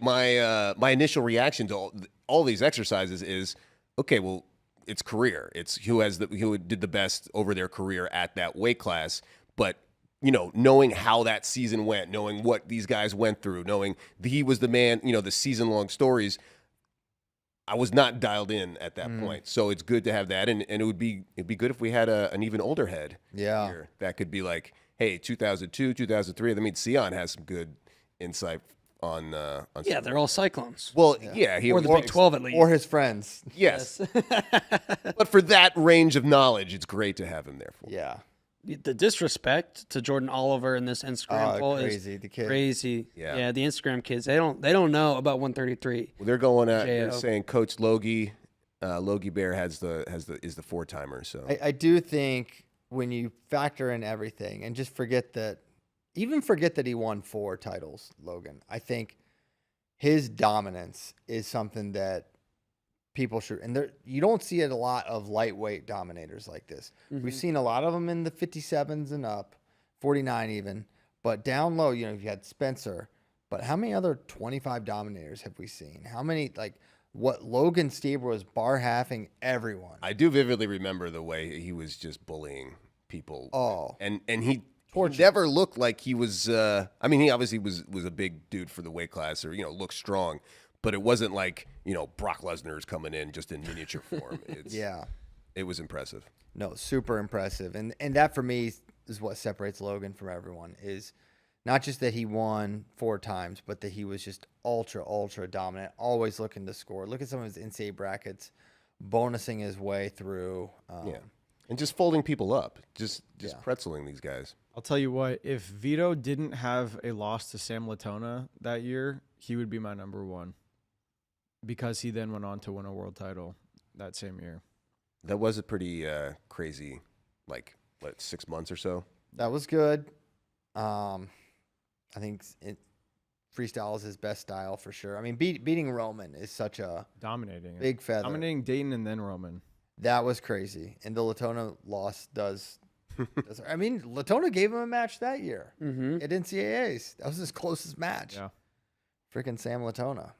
initial reaction to all these exercises is, okay, well, it's career. It's who did the best over their career at that weight class. But knowing how that season went, knowing what these guys went through, knowing he was the man, the season-long stories, I was not dialed in at that point. So it's good to have that, and it'd be good if we had an even older head here that could be like, hey, 2002, 2003. I mean, Sion has some good insight on. Yeah, they're all Cyclones. Well, yeah, or the Big 12 at least. Or his friends. Yes. But for that range of knowledge, it's great to have him there for. Yeah. The disrespect to Jordan Oliver in this Instagram poll crazy. is The kid. crazy. Yeah. The Instagram kids, they don't know about 133. Well, they're going at. They're JO. saying Coach Logie Bear is the 4-timer. So I do think when you factor in everything and just forget that he won 4 titles, Logan, I think his dominance is something that people should, and you don't see it a lot of lightweight dominators like this. Mm-hmm. We've seen a lot of them in the 57s and up, 49 even, but down low, you had Spencer, but how many other 25 dominators have we seen? How many, what Logan Stieber was bar halving everyone. I do vividly remember the way he was just bullying people. Oh. And he never looked like he was. I mean, he obviously was a big dude for the weight class, or looked strong, but it wasn't like Brock Lesnar's coming in just in miniature form. It was impressive. No, super impressive, and that for me is what separates Logan from everyone. Is not just that he won 4 times, but that he was just ultra dominant, always looking to score. Look at some of his NCAA brackets, bonusing his way through. And just folding people up, just pretzeling these guys. I'll tell you what, if Vito didn't have a loss to Sam Latona that year, he would be my number 1. Because he then went on to win a world title that same year. That was a pretty crazy, 6 months or so. That was good. I think freestyle is his best style for sure. I mean, beating Roman is such a dominating big feather. Dominating Dayton and then Roman. That was crazy. And the Latona loss does I mean, Latona gave him a match that year at NCAAs. That was his closest match. Yeah. Freaking Sam Latona.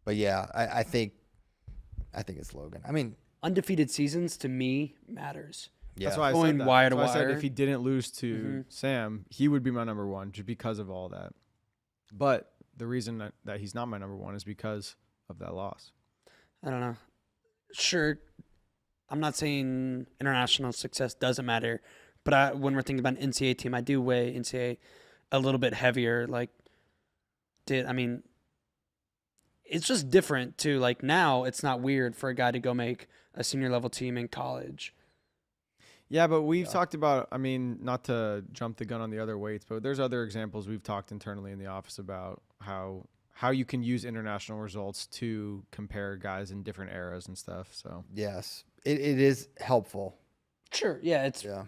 But yeah, I think it's Logan. I mean, Undefeated seasons to me matters. yeah. That's why I Going said that. wire to That's why I said wire. if he didn't lose to Sam, he would be my number 1 just because of all that. But the reason that he's not my number 1 is because of that loss. I don't know. Sure, I'm not saying international success doesn't matter, but when we're thinking about an NCAA team, I do weigh NCAA a little bit heavier. It's just different too. Now, it's not weird for a guy to go make a senior level team in college. Yeah, but we've talked about, I mean, not to jump the gun on the other weights, but there's other examples we've talked internally in the office about how you can use international results to compare guys in different eras and stuff. So Yes, it is helpful. Sure, yeah, it's the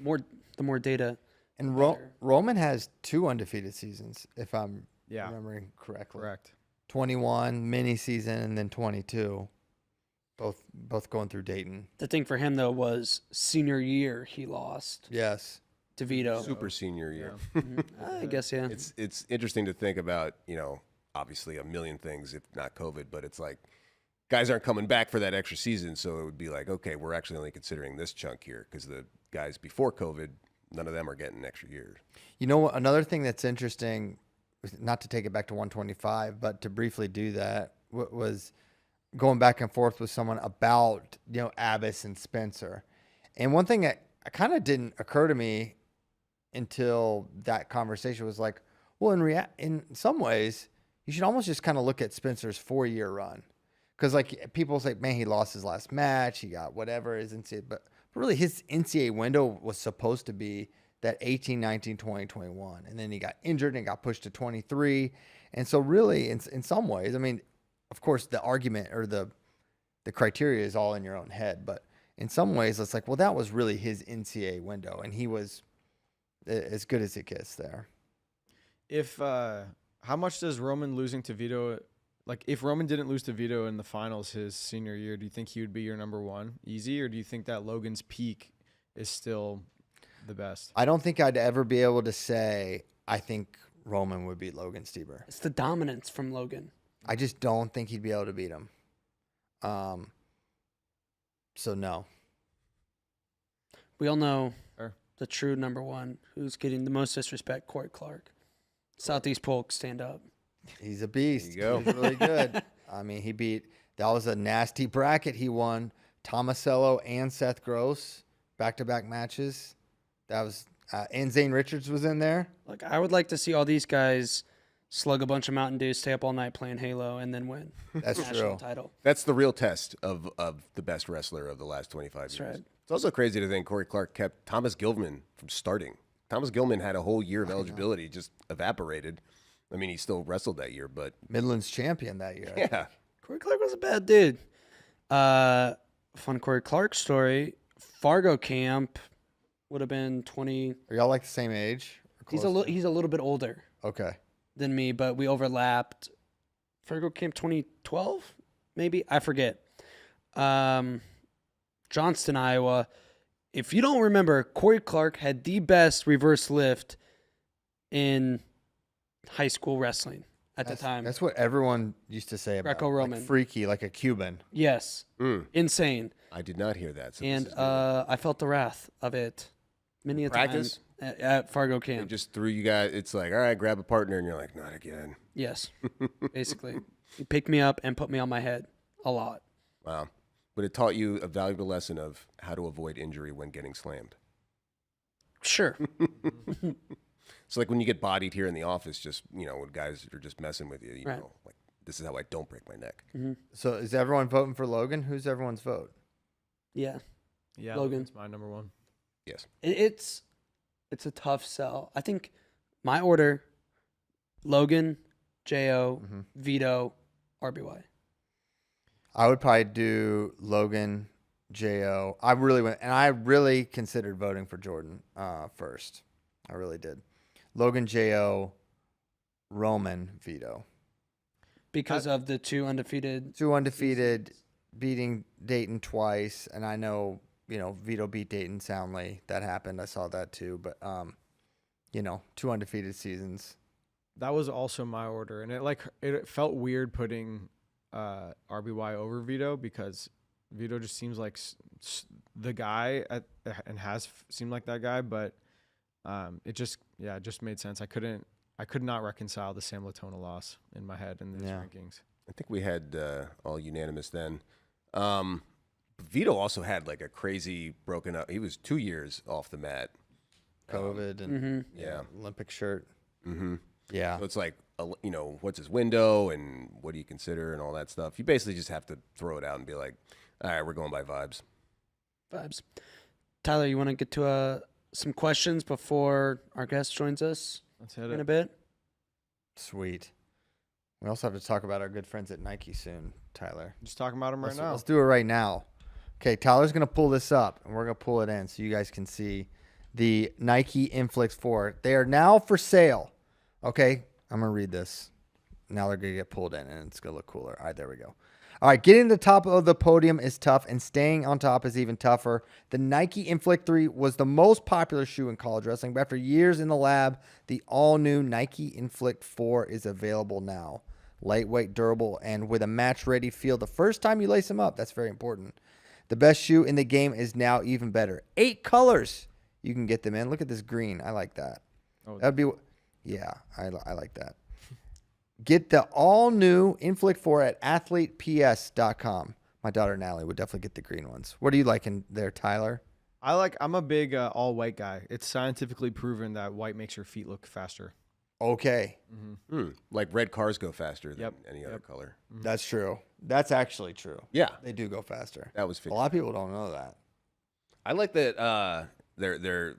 more data. And Roman has 2 undefeated seasons, if I'm remembering correctly. correct. 21 mini season and then 22. both going through Dayton. The thing for him though was senior year he lost Yes. to Vito. Super senior year. I guess yeah. It's interesting to think about, obviously a million things, if not COVID, but it's like guys aren't coming back for that extra season. So it would be like, okay, we're actually only considering this chunk here because the guys before COVID, none of them are getting extra years. You know what? Another thing that's interesting, not to take it back to 125, but to briefly do that, was going back and forth with someone about, Abbas and Spencer. And one thing that kind of didn't occur to me until that conversation was like, well, in some ways, you should almost just kind of look at Spencer's 4-year run. Because, like, people say, man, he lost his last match. He got whatever his NCAA. But really, his NCAA window was supposed to be that 18, 19, 20, 21. And then he got injured and got pushed to 23. And so really, in some ways, I mean, of course, the argument or the criteria is all in your own head. But in some ways, it's like, well, that was really his NCAA window. And he was as good as it gets there. How much does Roman losing to Vito, like if Roman didn't lose to Vito in the finals his senior year, do you think he would be your number one easy, or do you think that Logan's peak is still the best? I don't think I'd ever be able to say I think Roman would beat Logan Stieber. It's the dominance from Logan. I just don't think he'd be able to beat him. So no. We all know Sure. the true number one who's getting the most disrespect, Corey Clark. Southeast Polk, stand up. He's a beast. There you go. He's really good. I mean, that was a nasty bracket. He won Tomasello and Seth Gross back-to-back matches. That was, and Zane Richards was in there. Like, I would like to see all these guys slug a bunch of Mountain Dew, stay up all night playing Halo, and then win That's national true. title. That's the real test of the best wrestler of the last 25 That's years. right. It's also crazy to think Corey Clark kept Thomas Gilman from starting. Thomas Gilman had a whole year of eligibility, just evaporated. I mean, he still wrestled that year, but Midland's champion that year. yeah. Corey Clark was a bad dude. Fun Corey Clark story. Fargo camp would have been 20. Are y'all like the same age? Or He's close to? he's a little bit older Okay. than me, but we overlapped. Fargo camp 2012, maybe, I forget. Johnston, Iowa. If you don't remember, Corey Clark had the best reverse lift in high school wrestling at the time. That's what everyone used to say about him. Greco-Roman. Like freaky, like a Cuban. Yes, insane. I did not hear that. So And this is new. I felt the wrath of it many a Practice? time at Fargo They camp. just threw you guys. It's like, all right, grab a partner, and you're like, not again. Yes, basically. He picked me up and put me on my head a lot. Wow. But it taught you a valuable lesson of how to avoid injury when getting slammed. Sure. So like when you get bodied here in the office, just, when guys are just messing with you, you Right. know, like this is how I don't break my neck. So is everyone voting for Logan? Who's everyone's vote? Yeah. Yeah, Logan. Logan's my number one. Yes. It's a tough sell. I think my order: Logan, Jo, Vito, RBY. I would probably do Logan, Jo. I really considered voting for Jordan first. I really did. Logan, Jo, Roman, Vito. Because of the two undefeated. 2 undefeated, beating Dayton twice, and I know, Vito beat Dayton soundly. That happened. I saw that too. But 2 undefeated seasons. That was also my order, and it felt weird putting RBY over Vito because Vito just seems like the guy and has seemed like that guy, but it just made sense. I could not reconcile the Sam Latona loss in my head in these rankings. I think we had all unanimous then. Vito also had like a crazy broken up. He was 2 years off the mat. COVID and Olympic shirt. Mm-hmm. Yeah. So it's like, what's his window and what do you consider and all that stuff. You basically just have to throw it out and be like, all right, we're going by vibes. Tyler, you want to get to some questions before our guest joins us Let's hit in a it. bit? Sweet. We also have to talk about our good friends at Nike soon, Tyler. Just talking about him right now. Let's do it right now. Okay, Tyler's going to pull this up, and we're going to pull it in so you guys can see the Nike Inflix 4. They are now for sale. Okay, I'm going to read this. now they're going to get pulled in, and it's going to look cooler. All right, there we go. All right, getting to the top of the podium is tough, and staying on top is even tougher. The Nike Inflict 3 was the most popular shoe in college wrestling, but after years in the lab, the all-new Nike Inflict 4 is available now. Lightweight, durable, and with a match-ready feel the first time you lace them up. That's very important. The best shoe in the game is now even better. 8 colors you can get them in. Look at this green. I like that. Oh, That'd be, yeah, I like that. Get the all-new Inflict 4 at athleteps.com. My daughter Natalie would definitely get the green ones. What do you like in there, Tyler? I'm a big all-white guy. It's scientifically proven that white makes your feet look faster. Okay. Like red cars go faster than Yep. any other color. That's true. That's actually true. Yeah, They do go faster. that was A fixed. lot of people don't know that. I like that they're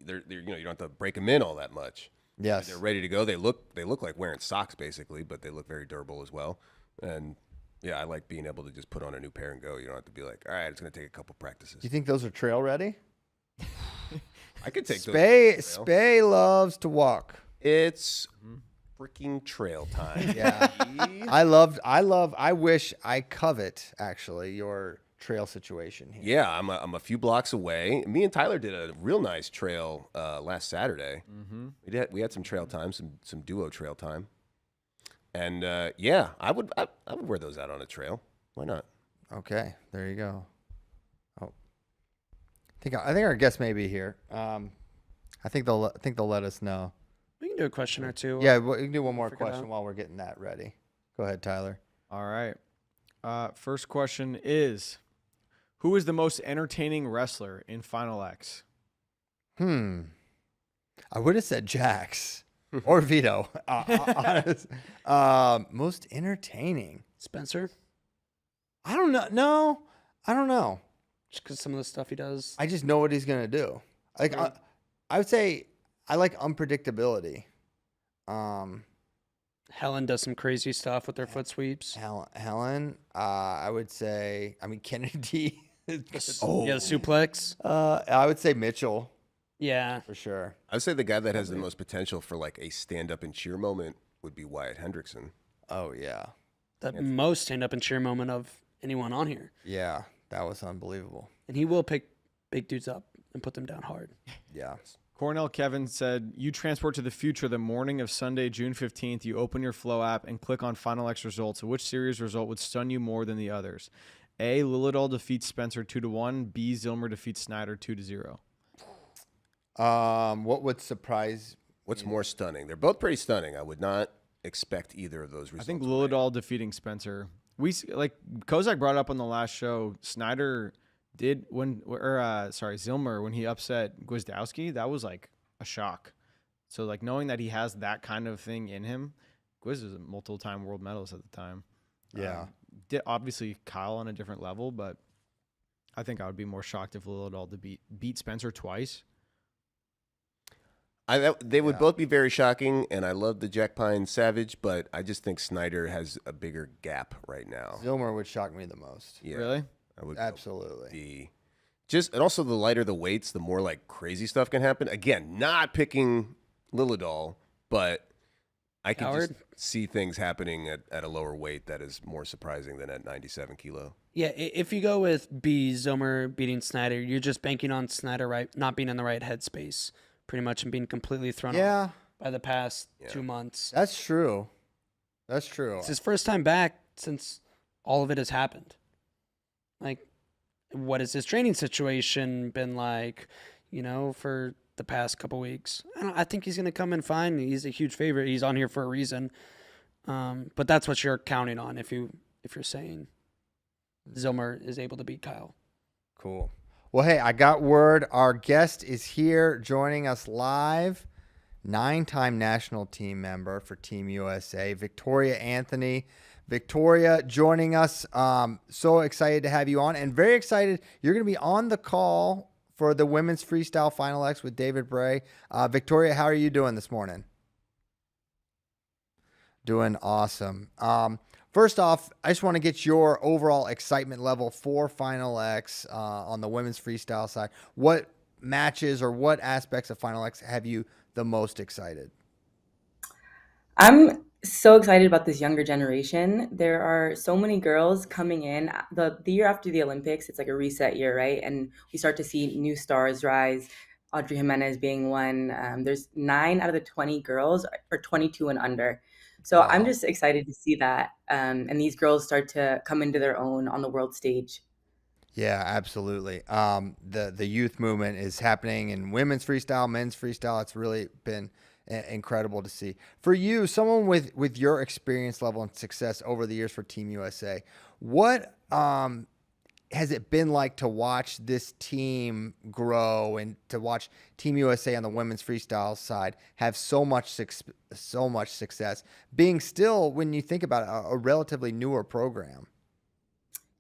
you don't have to break them in all that much. Yes. They're ready to go. They look like wearing socks basically, but they look very durable as well. And yeah, I like being able to just put on a new pair and go. You don't have to be like, all right, it's going to take a couple practices. Do you think those are trail ready? I could take Spey those. Spey loves to walk. It's freaking trail time. Yeah. I wish I covet actually your trail situation here. Yeah, I'm a few blocks away. Me and Tyler did a real nice trail last Saturday. We had some trail time, some duo trail time, and yeah, I would wear those out on a trail. Why not? Okay, there you go. Oh, I think our guest may be here. I think they'll let us know. We can do a question or two. Yeah, we can do one more figure it question out. while we're getting that ready. Go ahead, Tyler. All right. First question is, who is the most entertaining wrestler in Final X? I would have said Jax or Vito. Honest. Most entertaining. Spencer, I don't know. No, I don't know. just because some of the stuff he does. I just know what he's gonna do. Like Yeah. I would say I like unpredictability. Helen does some crazy stuff with their foot sweeps. Helen, I would say. I mean Kennedy. Yeah, the suplex. I would say Mitchell Yeah. for sure. I would say the guy that has the most potential for like a stand up and cheer moment would be Wyatt Hendrickson. Oh yeah, The most stand up and cheer moment of anyone on here. yeah, that was unbelievable. And he will pick big dudes up and put them down hard. Yeah. Cornell Kevin said, you transport to the future the morning of Sunday, June 15th. You open your Flow app and click on Final X results. Which series result would stun you more than the others? A, Lilledahl defeats Spencer 2-1. B, Zilmer defeats Snyder 2-0. What would surprise? What's more stunning? They're both pretty stunning. I would not expect either of those I results. think Lilledahl defeating Spencer. Kozak brought up on the last show. Snyder did Zilmer when he upset Gwizdowski. That was like a shock. So like knowing that he has that kind of thing in him, Gwiz is a multiple-time world medalist at the time. Yeah. Did obviously Kyle on a different level, but I think I would be more shocked if Lilledahl to beat Spencer twice. They would both be very shocking, and I love the Jack Pine Savage, but I just think Snyder has a bigger gap right now. Zilmer would shock me the most. Yeah, Really? I would Absolutely. and also the lighter the weights, the more like crazy stuff can happen. Again, not picking Lilledahl, but I can just see things happening at a lower weight that is more surprising than at 97 kilo. Yeah, if you go with B, Zilmer beating Snyder, you're just banking on Snyder not being in the right headspace, pretty much, and being completely thrown off by the past 2 months. That's true. That's true. It's his first time back since all of it has happened. Like, what has his training situation been like, for the past couple weeks? I think he's going to come in fine. He's a huge favorite. He's on here for a reason. But that's what you're counting on if you're saying Zilmer is able to beat Kyle. Cool. Well, hey, I got word. Our guest is here joining us live. 9-time national team member for Team USA, Victoria Anthony. Victoria joining us. So excited to have you on, and very excited. You're going to be on the call for the women's freestyle Final X with David Bray. Victoria, how are you doing this morning? Doing awesome. First off, I just want to get your overall excitement level for Final X on the women's freestyle side. What matches or what aspects of Final X have you the most excited? I'm So excited about this younger generation. There are so many girls coming in. The year after the Olympics, it's like a reset year, right? And we start to see new stars rise. Audrey Jimenez being one. There's 9 out of the 20 girls are 22 and under. So I'm Wow. just excited to see that. And these girls start to come into their own on the world stage. Yeah, absolutely. The youth movement is happening in women's freestyle, men's freestyle. It's really been incredible to see. For you, someone with your experience level and success over the years for Team USA, what has it been like to watch this team grow and to watch Team USA on the women's freestyle side have so much success, being still, when you think about it, a relatively newer program?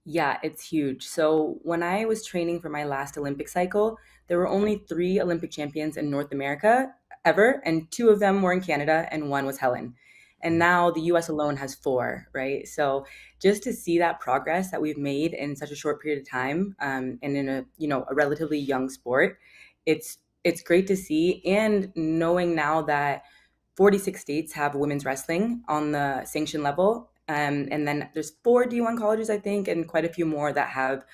Yeah, it's huge. So when I was training for my last Olympic cycle, there were only 3 Olympic champions in North America ever, and 2 of them were in Canada, and one was Helen. And now the US alone has 4, right? So just to see that progress that we've made in such a short period of time, and in a a relatively young sport, it's great to see. And knowing now that 46 states have women's wrestling on the sanction level. And then there's 4 D1 colleges, I think, and quite a few more that have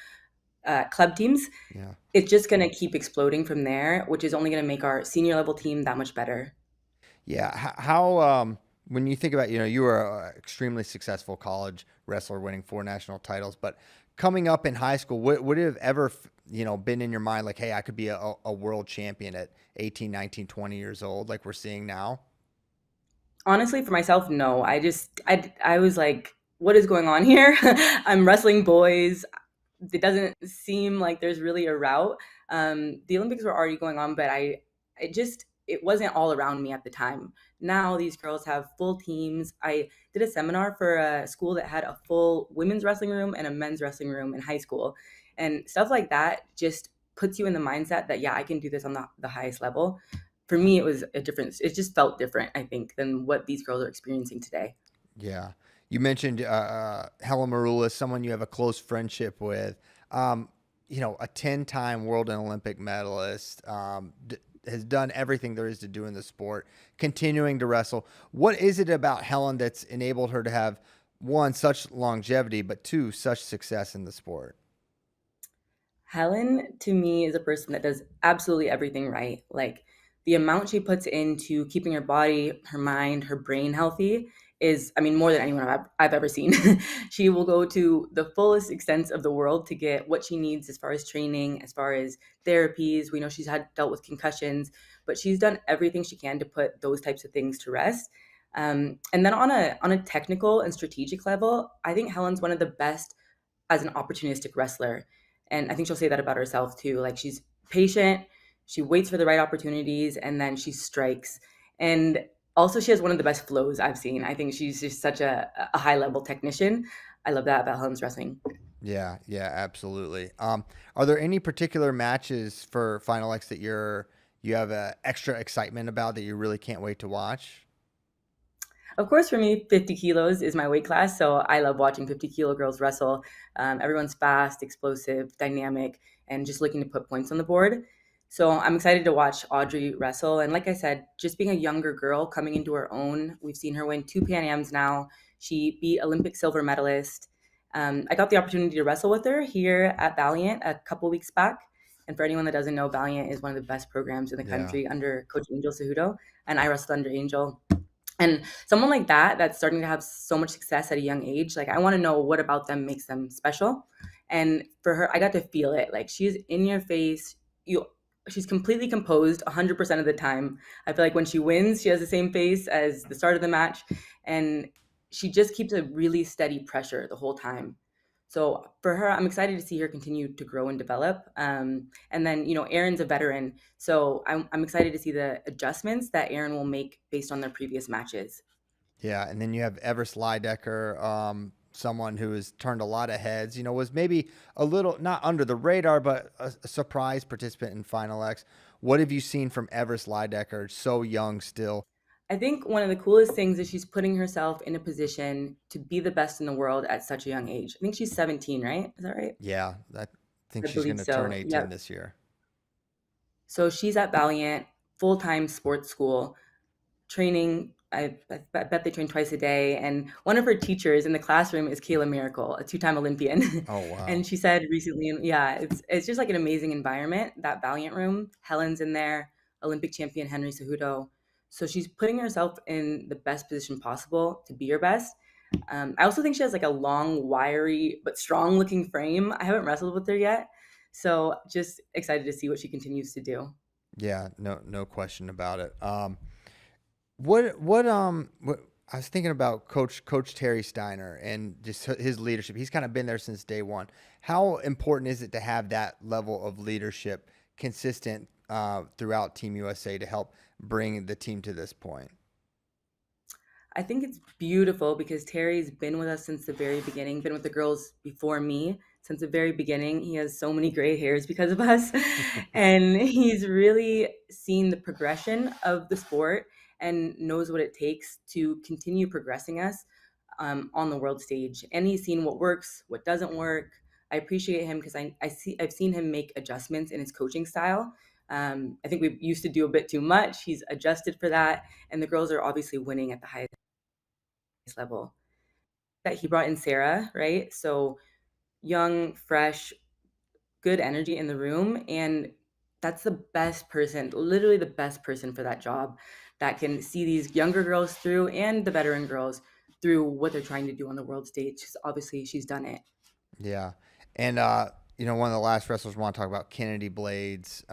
club teams. Yeah. It's just going to keep exploding from there, which is only going to make our senior level team that much better. Yeah. How when you think about, you were an extremely successful college wrestler winning 4 national titles, but coming up in high school, would it have ever, been in your mind like, hey, I could be a world champion at 18, 19, 20 years old, like we're seeing now? Honestly, for myself, no. I was like, what is going on here? I'm wrestling boys. It doesn't seem like there's really a route. The Olympics were already going on, but it wasn't all around me at the time. Now these girls have full teams. I did a seminar for a school that had a full women's wrestling room and a men's wrestling room in high school, and stuff like that just puts you in the mindset that yeah, I can do this on the highest level. For me, it was a difference. It just felt different, I think, than what these girls are experiencing today. Yeah. You mentioned Helen Maroulis, someone you have a close friendship with. Um, a 10-time world and Olympic medalist, has done everything there is to do in the sport, continuing to wrestle. What is it about Helen that's enabled her to have, one, such longevity, but two, such success in the sport? Helen, to me, is a person that does absolutely everything right. Like the amount she puts into keeping her body, her mind, her brain healthy is, I mean, more than anyone I've ever seen. She will go to the fullest extent of the world to get what she needs as far as training, as far as therapies. We know she's had dealt with concussions, but she's done everything she can to put those types of things to rest. And then on a technical and strategic level, I think Helen's one of the best as an opportunistic wrestler. And I think she'll say that about herself too. Like she's patient, she waits for the right opportunities, and then she strikes. And also, she has one of the best flows I've seen. I think she's just such a high level technician. I love that about Helen's wrestling. Yeah, yeah, absolutely. Are there any particular matches for Final X that you have extra excitement about that you really can't wait to watch? Of course, for me, 50 kilos is my weight class. So I love watching 50-kilo girls wrestle. Everyone's fast, explosive, dynamic, and just looking to put points on the board. So I'm excited to watch Audrey wrestle. And like I said, just being a younger girl coming into her own, we've seen her win 2 Pan Ams now. She beat Olympic silver medalist. I got the opportunity to wrestle with her here at Valiant a couple weeks back. And for anyone that doesn't know, Valiant is one of the best programs in the Yeah. country under Coach Angel Cejudo. And I wrestled under Angel. And someone like that that's starting to have so much success at a young age, like I want to know what about them makes them special. And for her, I got to feel it. Like she's in your face. She's completely composed 100% of the time. I feel like when she wins, she has the same face as the start of the match, and she just keeps a really steady pressure the whole time. So for her, I'm excited to see her continue to grow and develop. And then, Aaron's a veteran. So I'm excited to see the adjustments that Aaron will make based on their previous matches. Yeah, and then you have Everest Lidecker, someone who has turned a lot of heads, was maybe a little not under the radar, but a surprise participant in Final X. What have you seen from Everest Lidecker, so young still? I think one of the coolest things is she's putting herself in a position to be the best in the world at such a young age. I think she's 17, right? Is that right? Yeah, I think I she's going believe to turn so. 18 Yep. this year. So she's at Valiant, full-time sports school, training I bet they train twice a day. And one of her teachers in the classroom is Kayla Miracle, a 2-time Olympian. Oh, wow. And she said recently, yeah, it's just like an amazing environment, that Valiant room. Helen's in there, Olympic champion Henry Cejudo. So she's putting herself in the best position possible to be her best. I also think she has like a long, wiry, but strong looking frame. I haven't wrestled with her yet. So just excited to see what she continues to do. Yeah, no question about it. What I was thinking about Coach Terry Steiner and just his leadership. He's kind of been there since day one. How important is it to have that level of leadership consistent throughout Team USA to help bring the team to this point? I think it's beautiful because Terry's been with us since the very beginning, been with the girls before me since the very beginning. He has so many gray hairs because of us. And he's really seen the progression of the sport and knows what it takes to continue progressing us on the world stage. And he's seen what works, what doesn't work. I appreciate him because I've seen him make adjustments in his coaching style. I think we used to do a bit too much. He's adjusted for that. And the girls are obviously winning at the highest level. That he brought in Sarah, right? So young, fresh, good energy in the room. And that's the best person, literally the best person for that job, that can see these younger girls through and the veteran girls through what they're trying to do on the world stage. Obviously, she's done it. Yeah. And, one of the last wrestlers we want to talk about, Kennedy Blades.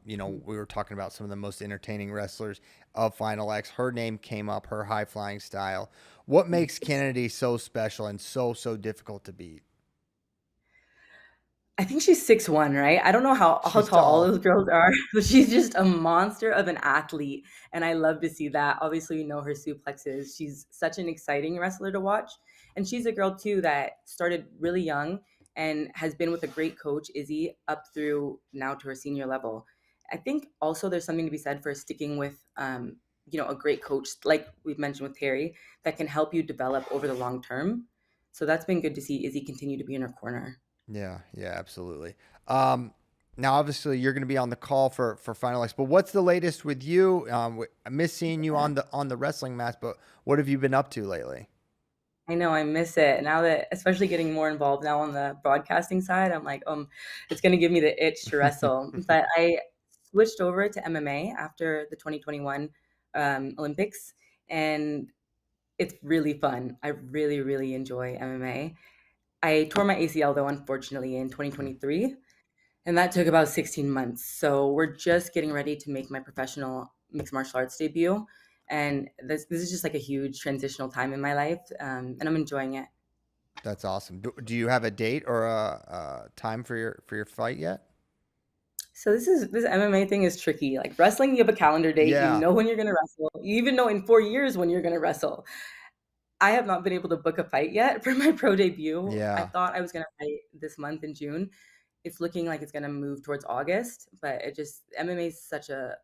We were talking about some of the most entertaining wrestlers of Final X. Her name came up, her high flying style. What makes Kennedy so special and so difficult to beat? I think she's 6'1", right? I don't know how tall all those girls are, but she's just a monster of an athlete. And I love to see that. Obviously, her suplexes. She's such an exciting wrestler to watch. And she's a girl, too, that started really young and has been with a great coach, Izzy, up through now to her senior level. I think also there's something to be said for sticking with, a great coach, like we've mentioned with Terry, that can help you develop over the long term. So that's been good to see Izzy continue to be in her corner. Yeah, absolutely. Now, obviously, you're going to be on the call for Final X, but what's the latest with you? I miss seeing you on the wrestling match, but what have you been up to lately? I know, I miss it. Now that, especially getting more involved now on the broadcasting side, I'm like, it's going to give me the itch to wrestle. But I switched over to MMA after the 2021 Olympics, and it's really fun. I really, really enjoy MMA. I tore my ACL, though, unfortunately, in 2023, and that took about 16 months. So we're just getting ready to make my professional mixed martial arts debut. And this is just like a huge transitional time in my life, and I'm enjoying it. That's awesome. Do you have a date or a time for your fight yet? So this MMA thing is tricky. Like wrestling, you have a calendar date. Yeah. You know when you're going to wrestle. You even know in 4 years when you're going to wrestle. I have not been able to book a fight yet for my pro debut. Yeah. I thought I was going to fight this month in June. It's looking like it's going to move towards August, but MMA is such a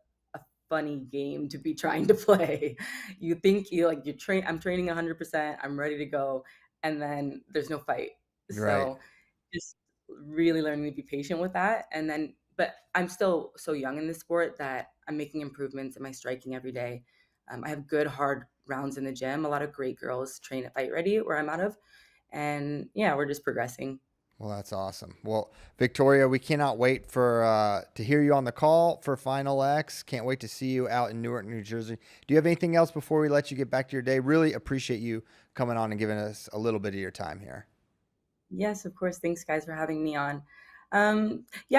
funny game to be trying to play. You think I'm training 100%, I'm ready to go, and then there's no fight. Right. So just really learning to be patient with that. And then, but I'm still so young in this sport that I'm making improvements in my striking every day. I have good hard rounds in the gym. A lot of great girls train at Fight Ready where I'm out of. And yeah, we're just progressing. Well, that's awesome. Well, Victoria, we cannot wait for to hear you on the call for Final X. Can't wait to see you out in Newark, New Jersey. Do you have anything else before we let you get back to your day? Really appreciate you coming on and giving us a little bit of your time here. Yes, of course. Thanks, guys, for having me on.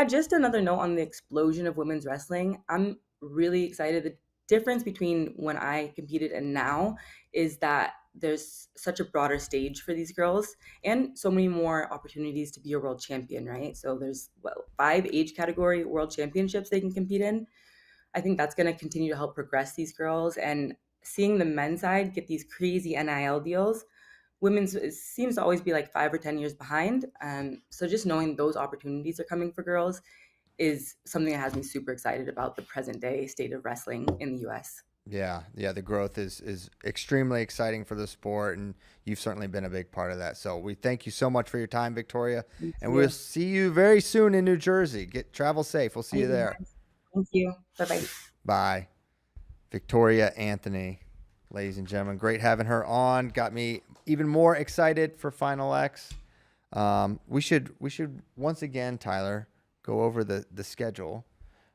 Just another note on the explosion of women's wrestling. I'm really excited. The difference between when I competed and now is that there's such a broader stage for these girls and so many more opportunities to be a world champion, right? So there's 5 age category world championships they can compete in. I think that's going to continue to help progress these girls, and seeing the men's side get these crazy NIL deals. Women's seems to always be like 5 or 10 years behind. So just knowing those opportunities are coming for girls is something that has me super excited about the present day state of wrestling in the U.S. Yeah. The growth is extremely exciting for the sport, and you've certainly been a big part of that. So we thank you so much for your time, Victoria, and we'll see you very soon in New Jersey. Travel safe. We'll see you there. Thank you. Bye-bye. Bye. Victoria Anthony. ladies and gentlemen. Great having her on. Got me even more excited for Final X. We should once again, Tyler, go over the schedule.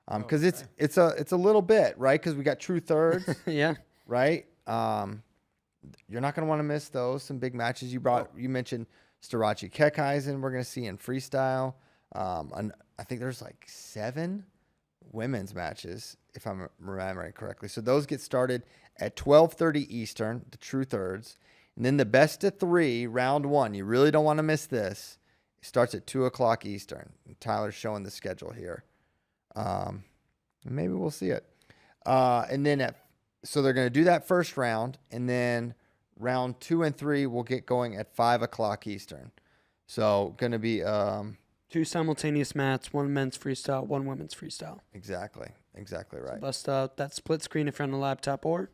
Because it's a little bit, right? Because we got True Thirds. Yeah. Right? You're not going to want to miss those. Some big matches you mentioned Starachi Kekheisen we're going to see in freestyle. I think there's like 7 women's matches, if I'm remembering correctly. So those get started at 12:30 Eastern, the True Thirds. And then the best of 3, round 1. You really don't want to miss this. It starts at 2 o'clock Eastern. And Tyler's showing the schedule here. Maybe we'll see it. And then so they're going to do that first round, and then round 2 and 3 will get going at 5 o'clock Eastern. So going to be 2 simultaneous mats, 1 men's freestyle, 1 women's freestyle. exactly right. So bust out that split screen if you're on the laptop, or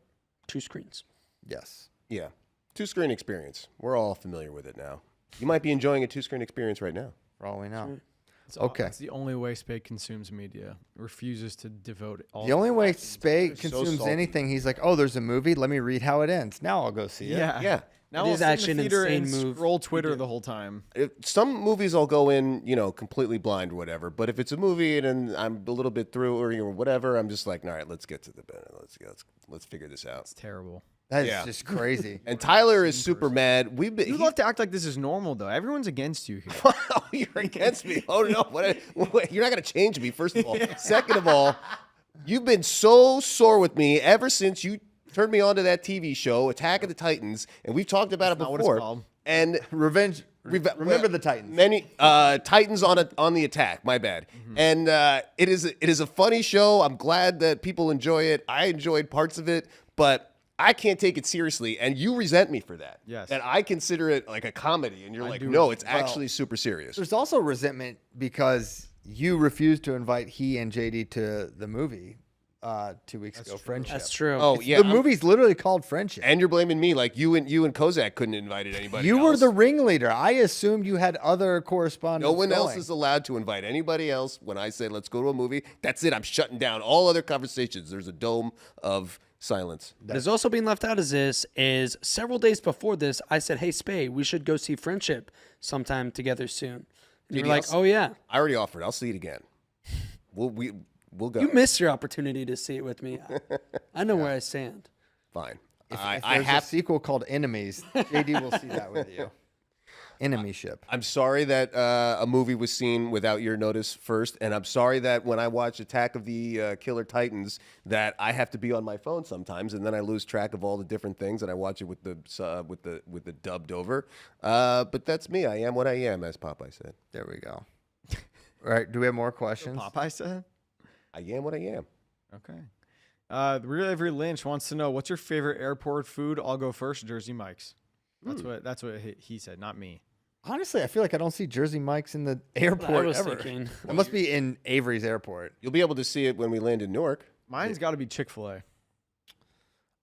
2 screens. Yes. Yeah. 2-screen experience. We're all familiar with it now. You might be enjoying a 2-screen experience right now. For all we know. Sure. Okay. It's the only way Spey consumes media. Refuses to devote all. The only way Spey so consumes salty. anything, he's like, oh, there's a movie. Let me read how it ends. Now I'll go see it. Yeah. Yeah. Now It I'll is sit in actually the an theater insane and move. scroll Twitter the whole time. Some movies I'll go in, completely blind or whatever. But if it's a movie and I'm a little bit through or whatever, I'm just like, all right, let's get to the bed. Let's figure this out. It's terrible. That is Yeah. just crazy. And Tyler is super mad. You love to act like this is normal, though. Everyone's against you here. Oh, you're against me. Oh no! Wait, you're not gonna change me. First of all, second of all, you've been so sore with me ever since you turned me on to that TV show, Attack of the Titans, and we've talked about it not what it's before. called. And Revenge. Remember the Titans. Many Titans on the attack. My bad. And it is a funny show. I'm glad that people enjoy it. I enjoyed parts of it, but I can't take it seriously, and you resent me for that. Yes. And I consider it like a comedy, and you're like, do. no, it's actually super serious. There's also resentment because you refused to invite he and JD to the movie 2 weeks ago. Friendship. That's true. Oh yeah, The movie's literally called Friendship. and you're blaming me like you and Kozak couldn't invite anybody. You were else. the ringleader. I assumed you had other correspondents. No one else going. is allowed to invite anybody else. When I say let's go to a movie, that's it. I'm shutting down all other conversations. There's a dome of silence. What is also being left out of this is several days before this, I said, hey, Spey, we should go see Friendship sometime together soon. And you're like, oh, yeah. I already offered. I'll see it again. We'll go. You missed your opportunity to see it with me. I know where I stand. Fine. If I there's have a sequel called Enemies, JD will see that with you. Enemy ship. I'm sorry that a movie was seen without your notice first, and I'm sorry that when I watch Attack of the Killer Titans, that I have to be on my phone sometimes, and then I lose track of all the different things, and I watch it with the dubbed over. But that's me. I am what I am, as Popeye said. There we go. All right. Do we have more questions? Popeye said. I am what I am. Okay. Real Avery Lynch wants to know, what's your favorite airport food? I'll go first. Jersey Mike's. That's what he said, not me. Honestly, I feel like I don't see Jersey Mike's in the airport I was ever. thinking. It must be in Avery's airport. You'll be able to see it when we land in Newark. Mine's got to be Chick-fil-A.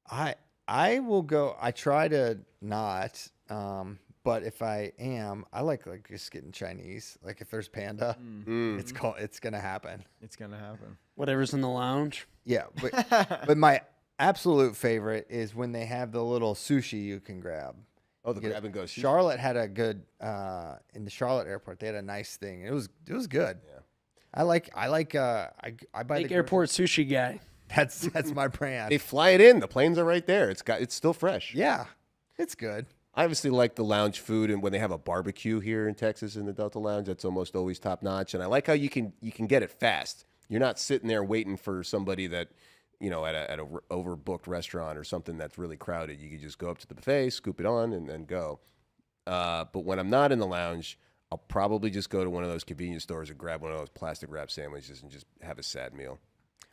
I will go. I try to not, but if I am, I like just getting Chinese. Like if there's Panda, it's gonna happen. It's gonna happen. Whatever's in the lounge. Yeah, but my absolute favorite is when they have the little sushi you can grab. Oh, the grab and go. Charlotte had a good in the Charlotte airport. They had a nice thing. It was good. Yeah, I buy Big the airport sushi guy. That's my brand. They fly it in. The planes are right there. It's still fresh. Yeah, it's good. I obviously like the lounge food, and when they have a barbecue here in Texas in the Delta Lounge, that's almost always top notch. And I like how you can get it fast. You're not sitting there waiting for somebody that, at a overbooked restaurant or something that's really crowded. You can just go up to the buffet, scoop it on, and then go. But when I'm not in the lounge, I'll probably just go to one of those convenience stores and grab one of those plastic wrap sandwiches and just have a sad meal.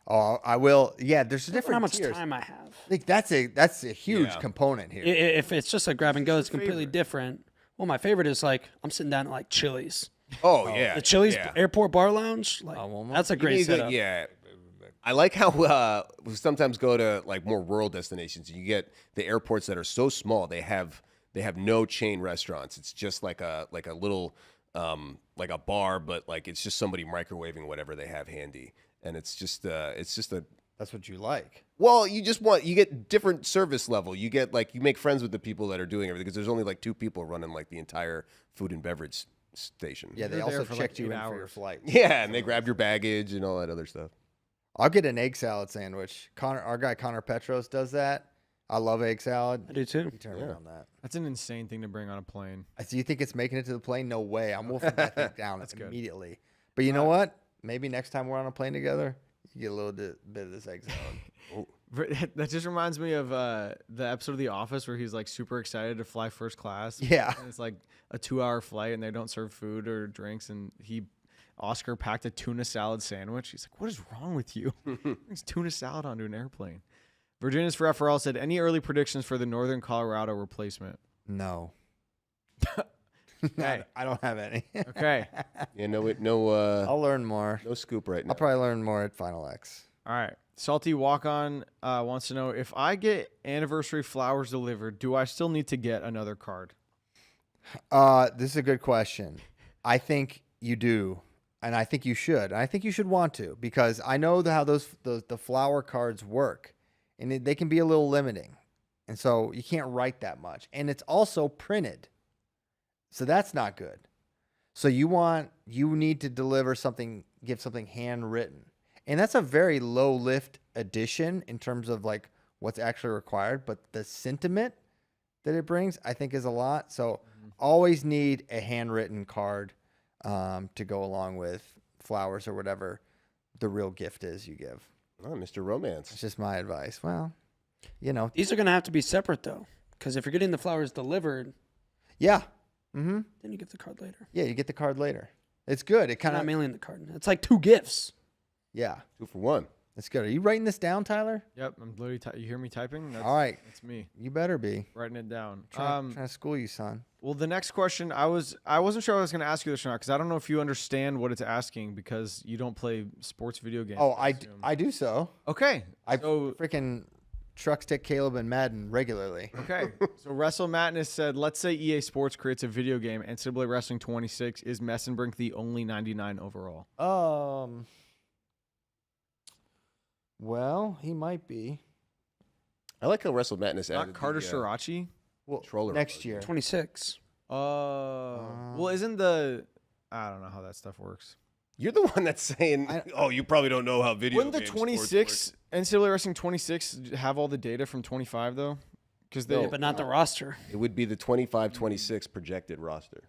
Oh, I will. Yeah, there's different How much tiers. time I have. Like that's a huge component here. If it's just a grab and go, it's completely different. Well, my favorite is I'm sitting down at like Chili's. Oh, yeah. The Chili's yeah. airport bar lounge. That's a great setup. Yeah. I like how we sometimes go to like more rural destinations. You get the airports that are so small, they have no chain restaurants. It's just like a little like a bar, but like it's just somebody microwaving whatever they have handy. And it's just a That's what you like. Well, you get different service level. You get like, you make friends with the people that are doing everything because there's only like 2 people running like the entire food and beverage station. Yeah, they They're there also for, checked like, you 8 in for your hours. flight. Yeah, and they grabbed your baggage and all that other stuff. I'll get an egg salad sandwich. Our guy Connor Petros does that. I love egg salad. I do too. He turned me on that. That's an insane thing to bring on a plane. Do you think it's making it to the plane? No way. I'm wolfing that thing down That's good. immediately. But you know what? Maybe next time we're on a plane together, you get a little bit of this egg salad. That just reminds me of the episode of The Office where he's like super excited to fly first class. Yeah. And it's like a 2-hour flight and they don't serve food or drinks. And Oscar packed a tuna salad sandwich. He's like, what is wrong with you? Brings tuna salad onto an airplane. Virginia's for FRL said, any early predictions for the Northern Colorado replacement? No. Hey. I don't have any. Okay. Yeah, no, I'll learn more. no scoop right now. I'll probably learn more at Final X. All right. Salty Walk On wants to know, if I get anniversary flowers delivered, do I still need to get another card? This is a good question. I think you do, and I think you should. And I think you should want to, because I know how the flower cards work, and they can be a little limiting, and so you can't write that much, and it's also printed, so that's not good. So you need to deliver something, give something handwritten, and that's a very low lift addition in terms of like what's actually required, but the sentiment that it brings, I think, is a lot. So always need a handwritten card to go along with flowers or whatever the real gift is you give. Oh, Mr. Romance. It's just my advice. Well, you know. These are going to have to be separate, though, because if you're getting the flowers delivered, Yeah. Mm-hmm. then you give the card later. Yeah, you get the card later. It's good. It Kind kind of of, mailing the card. It's like 2 gifts. yeah, 2 for 1. it's good. Are you writing this down, Tyler? Yep. I'm literally, you hear me typing? That's, All right. That's me You better be. writing it down. Trying to school you, son. Well, the next question, I wasn't sure I was going to ask you this or not, because I don't know if you understand what it's asking because you don't play sports video games. Oh, assume. I do so. Okay. I So, freaking truck stick Caleb and Madden regularly. okay. So Wrestle Madness said, let's say EA Sports creates a video game, NCAA Wrestling 26. Is Mesenbrink the only 99 overall? Well, he might be. I like how Wrestle Madness added Not Carter the, Srirachi? Well, Controller next mode, year. 26. Well, isn't I don't know how that stuff works. You're the one that's saying, oh, you probably don't know how video Wouldn't the game sports 26 NCAA Wrestling 26 have all the data from 25 though? Because they, No. But not the roster. work. It would be the 25-26 projected roster.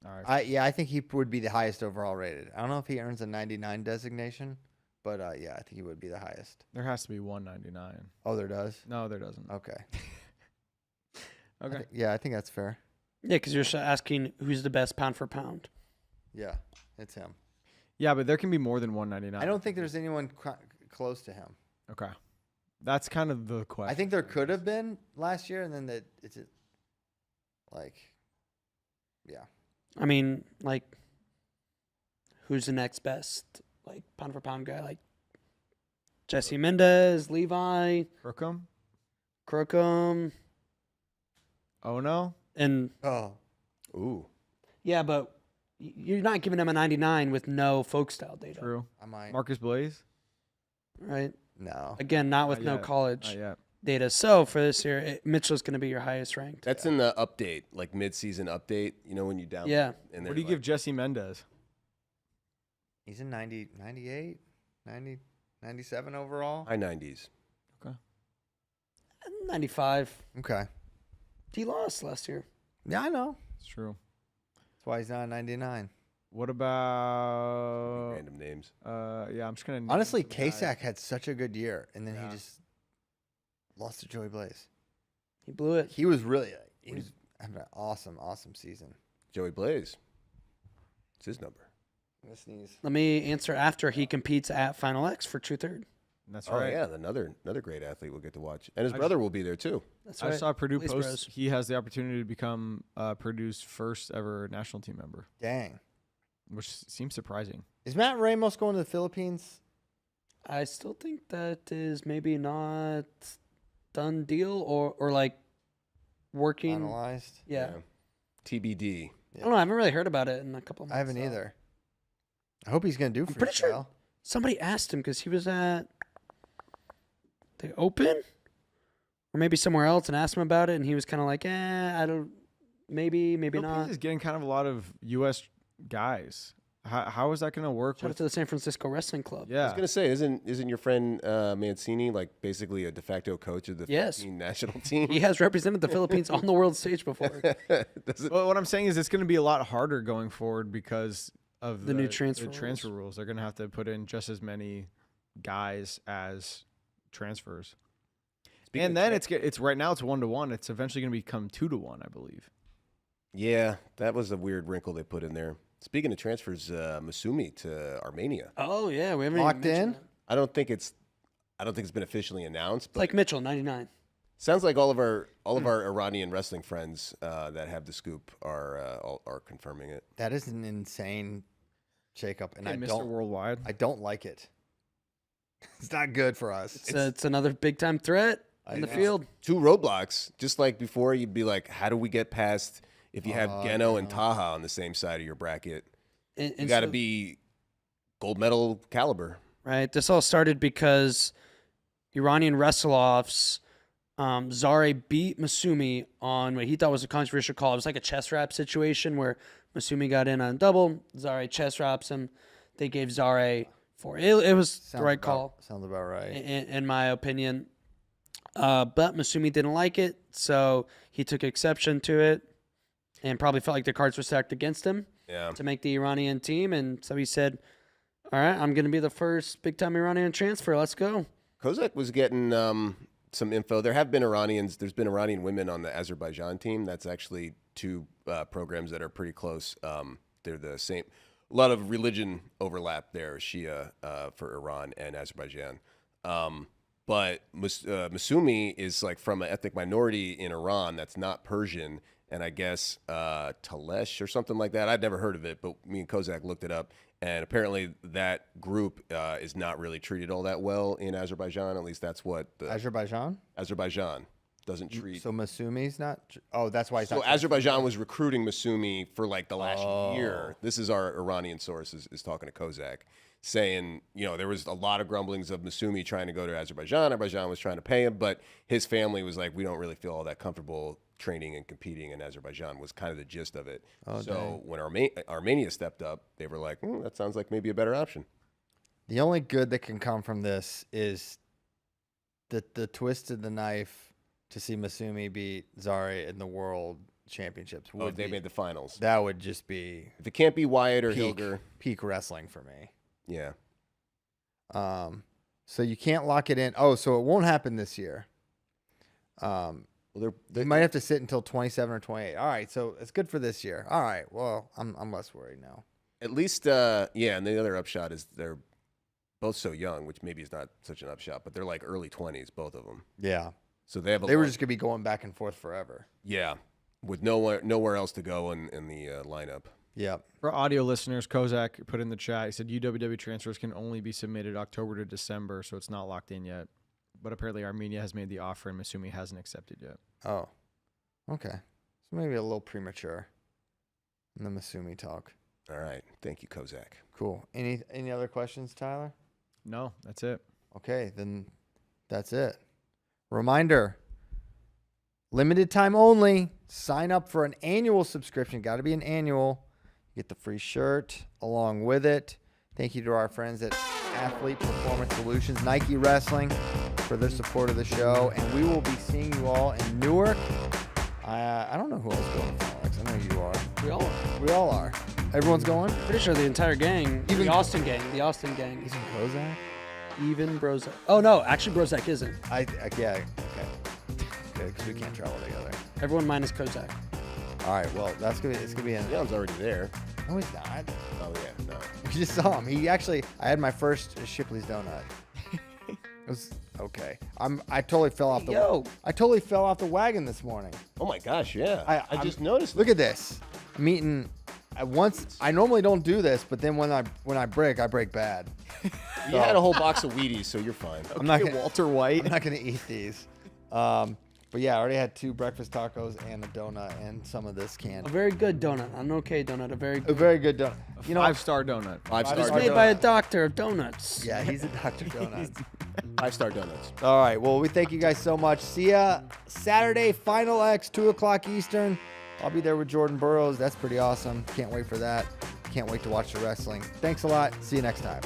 all right. I think he would be the highest overall rated. I don't know if he earns a 99 designation, but yeah, I think he would be the highest. There has to be 199. Oh, there does? No, there doesn't. Okay. Okay. Yeah, I think that's fair. Yeah, because you're asking who's the best pound for pound. Yeah, it's him. Yeah, but there can be more than 199. I don't think there's anyone close to him. Okay. That's kind of the question. I think there could have been last year, and then it's like, yeah. I mean, like, who's the next best, like, pound for pound guy? Like, Jesse Mendez, Levi, Crookham? Crookham, Oh, no? and Oh, Ooh. yeah, but you're not giving him a 99 with no folk style data, True. I might. Marcus Blaze? right? No. Again, not with Not no yet. college Not yet. data. So for this year, Mitchell's going to be your highest ranked. That's in the update, like mid-season update. You know when you download. Yeah. And What do you give Jesse Mendez? He's in 90, 98, 90, 97 overall. high 90s? 95. Okay. He lost last year. Yeah, I know. It's true. That's why he's not 99. What about... Random names. Yeah, I'm just going to... Honestly, Kasak had such a good year, and then Yeah. he just lost to Joey Blaze. He blew it. He was having an awesome season. Joey Blaze. It's his number. I'm gonna sneeze. Let me answer after he competes at Final X for True Third. That's Oh right. yeah, another great athlete we'll get to watch, and his I brother will be there too. That's I right. saw Purdue Police post. Bros. He has the opportunity to become Purdue's first ever national team member, Dang. which seems surprising. Is Matt Ramos going to the Philippines? I still think that is maybe not done deal or like working. Finalized? Yeah. TBD. I don't know. I haven't really heard about it in a couple of months. I haven't so. either. I hope he's going to do I'm pretty sure freestyle. somebody asked him because he was at the Open or maybe somewhere else and asked him about it, and he was kind of like, I don't, maybe Philippines not. is getting kind of a lot of U.S. guys. How is that going to work? Shout out to the San Francisco Wrestling Club. I Yeah. was gonna say, isn't your friend Mancini like basically a de facto coach of the Yes. Philippine national team? He has represented the Philippines on the world stage before. Well, what I'm saying is it's going to be a lot harder going forward because of The new transfer rules. They're going to have to put in just as many guys as transfers. Speaking And of then it's right now it's 1-to-1. It's eventually going to become 2-to-1, I believe. Yeah, that was a weird wrinkle they put in there. Speaking of transfers, Masumi to Armenia. Oh yeah, we haven't Locked even in? mentioned that. I don't think it's been officially announced. But Like Mitchell, 99. sounds like all of our Iranian wrestling friends that have the scoop are confirming it. That is an insane shakeup, and Hey, I Mr. don't Worldwide. I don't like it. It's not good for us. It's another big time threat in the field. 2 roadblocks, just like before. You'd be like, how do we get past if you have Geno and Taha on the same side of your bracket? And You got to so- be gold medal caliber. right. This all started because Iranian wrestle-offs, Zare beat Masumi on what he thought was a controversial call. It was like a chest wrap situation where Masumi got in on a double. Zare chest wraps him. They gave Zare 4. It was the right call, Sounds about right. in my opinion. But Masumi didn't like it, so he took exception to it and probably felt like the cards were stacked against him Yeah. to make the Iranian team. And so he said, all right, I'm going to be the first big-time Iranian transfer. Let's go. Kozak was getting some info. There have been Iranians. There's been Iranian women on the Azerbaijan team. That's actually 2 programs that are pretty close. They're the same. A lot of religion overlap there, Shia for Iran and Azerbaijan. But Masumi is like from an ethnic minority in Iran that's not Persian, and I guess Talesh or something like that. I'd never heard of it, but me and Kozak looked it up, and apparently that group is not really treated all that well in Azerbaijan. At least that's what Azerbaijan? Azerbaijan doesn't treat. So Masumi's not. Oh, that's why he's So not. Azerbaijan was recruiting Masumi for like the last year. This is our Iranian source is talking to Kozak, saying, there was a lot of grumblings of Masumi trying to go to Azerbaijan. Azerbaijan was trying to pay him, but his family was like, we don't really feel all that comfortable training and competing in Azerbaijan, was kind of the gist of it. So when Armenia stepped up, they were like, that sounds like maybe a better option. The only good that can come from this is the twist of the knife to see Masumi beat Zare in the world championships. Oh, they made the finals. That would just be If it can't be Wyatt or peak, Hilger, peak wrestling for me. yeah. So you can't lock it in. Oh, so it won't happen this year. Well, They might have to sit until 27 or 28. All right, so it's good for this year. All right, well, I'm less worried now. at least, and the other upshot is they're both so young, which maybe is not such an upshot, but they're like early 20s, both of them. Yeah, So they have they were just gonna be going back and forth forever. yeah, with nowhere else to go in the lineup. Yeah, For audio listeners, Kozak put in the chat, he said UWW transfers can only be submitted October to December, so it's not locked in yet. But apparently Armenia has made the offer and Masumi hasn't accepted yet. Oh, okay. So maybe a little premature in the Masumi talk. All right, thank you, Kozak. Cool. Any other questions, Tyler? No, that's it. Okay, then that's it. Reminder, limited time only. Sign up for an annual subscription. Got to be an annual. Get the free shirt along with it. Thank you to our friends at Athlete Performance Solutions, Nike Wrestling, for their support of the show. And we will be seeing you all in Newark. I don't know who else is going, Alex. I know you are. We all are. We all are. Everyone's going? Pretty sure the entire gang, Even- the Austin gang, is Even Kozak? even Brozak. Oh no, actually Brozak isn't. Yeah, okay. Good, because we can't travel together. Everyone minus Kozak. All right, well, it's gonna be in. Leon's already there. No, he's not. Oh yeah, no. We just saw him. I had my first Shipley's donut. It was okay. I totally fell off the. I totally fell off the wagon this morning. Oh my gosh, yeah. I I'm- just noticed. Look at this. I'm eating. I normally don't do this, but then when I break bad. You had a whole box of Wheaties, so you're fine. I'm not Okay, gonna, Walter White. I'm not gonna eat these. But yeah, I already had 2 breakfast tacos and a donut and some of this A candy. very good donut, an okay donut, a very A good. very good donut. You know, 5-star donut. Five It's It's star made donut. by a doctor of donuts. yeah, he's a Dr. Donut. 5-star donuts. All right. Well, we thank you guys so much. See ya Saturday, Final X, 2 o'clock Eastern. I'll be there with Jordan Burroughs. That's pretty awesome. Can't wait for that. Can't wait to watch the wrestling. Thanks a lot. See you next time.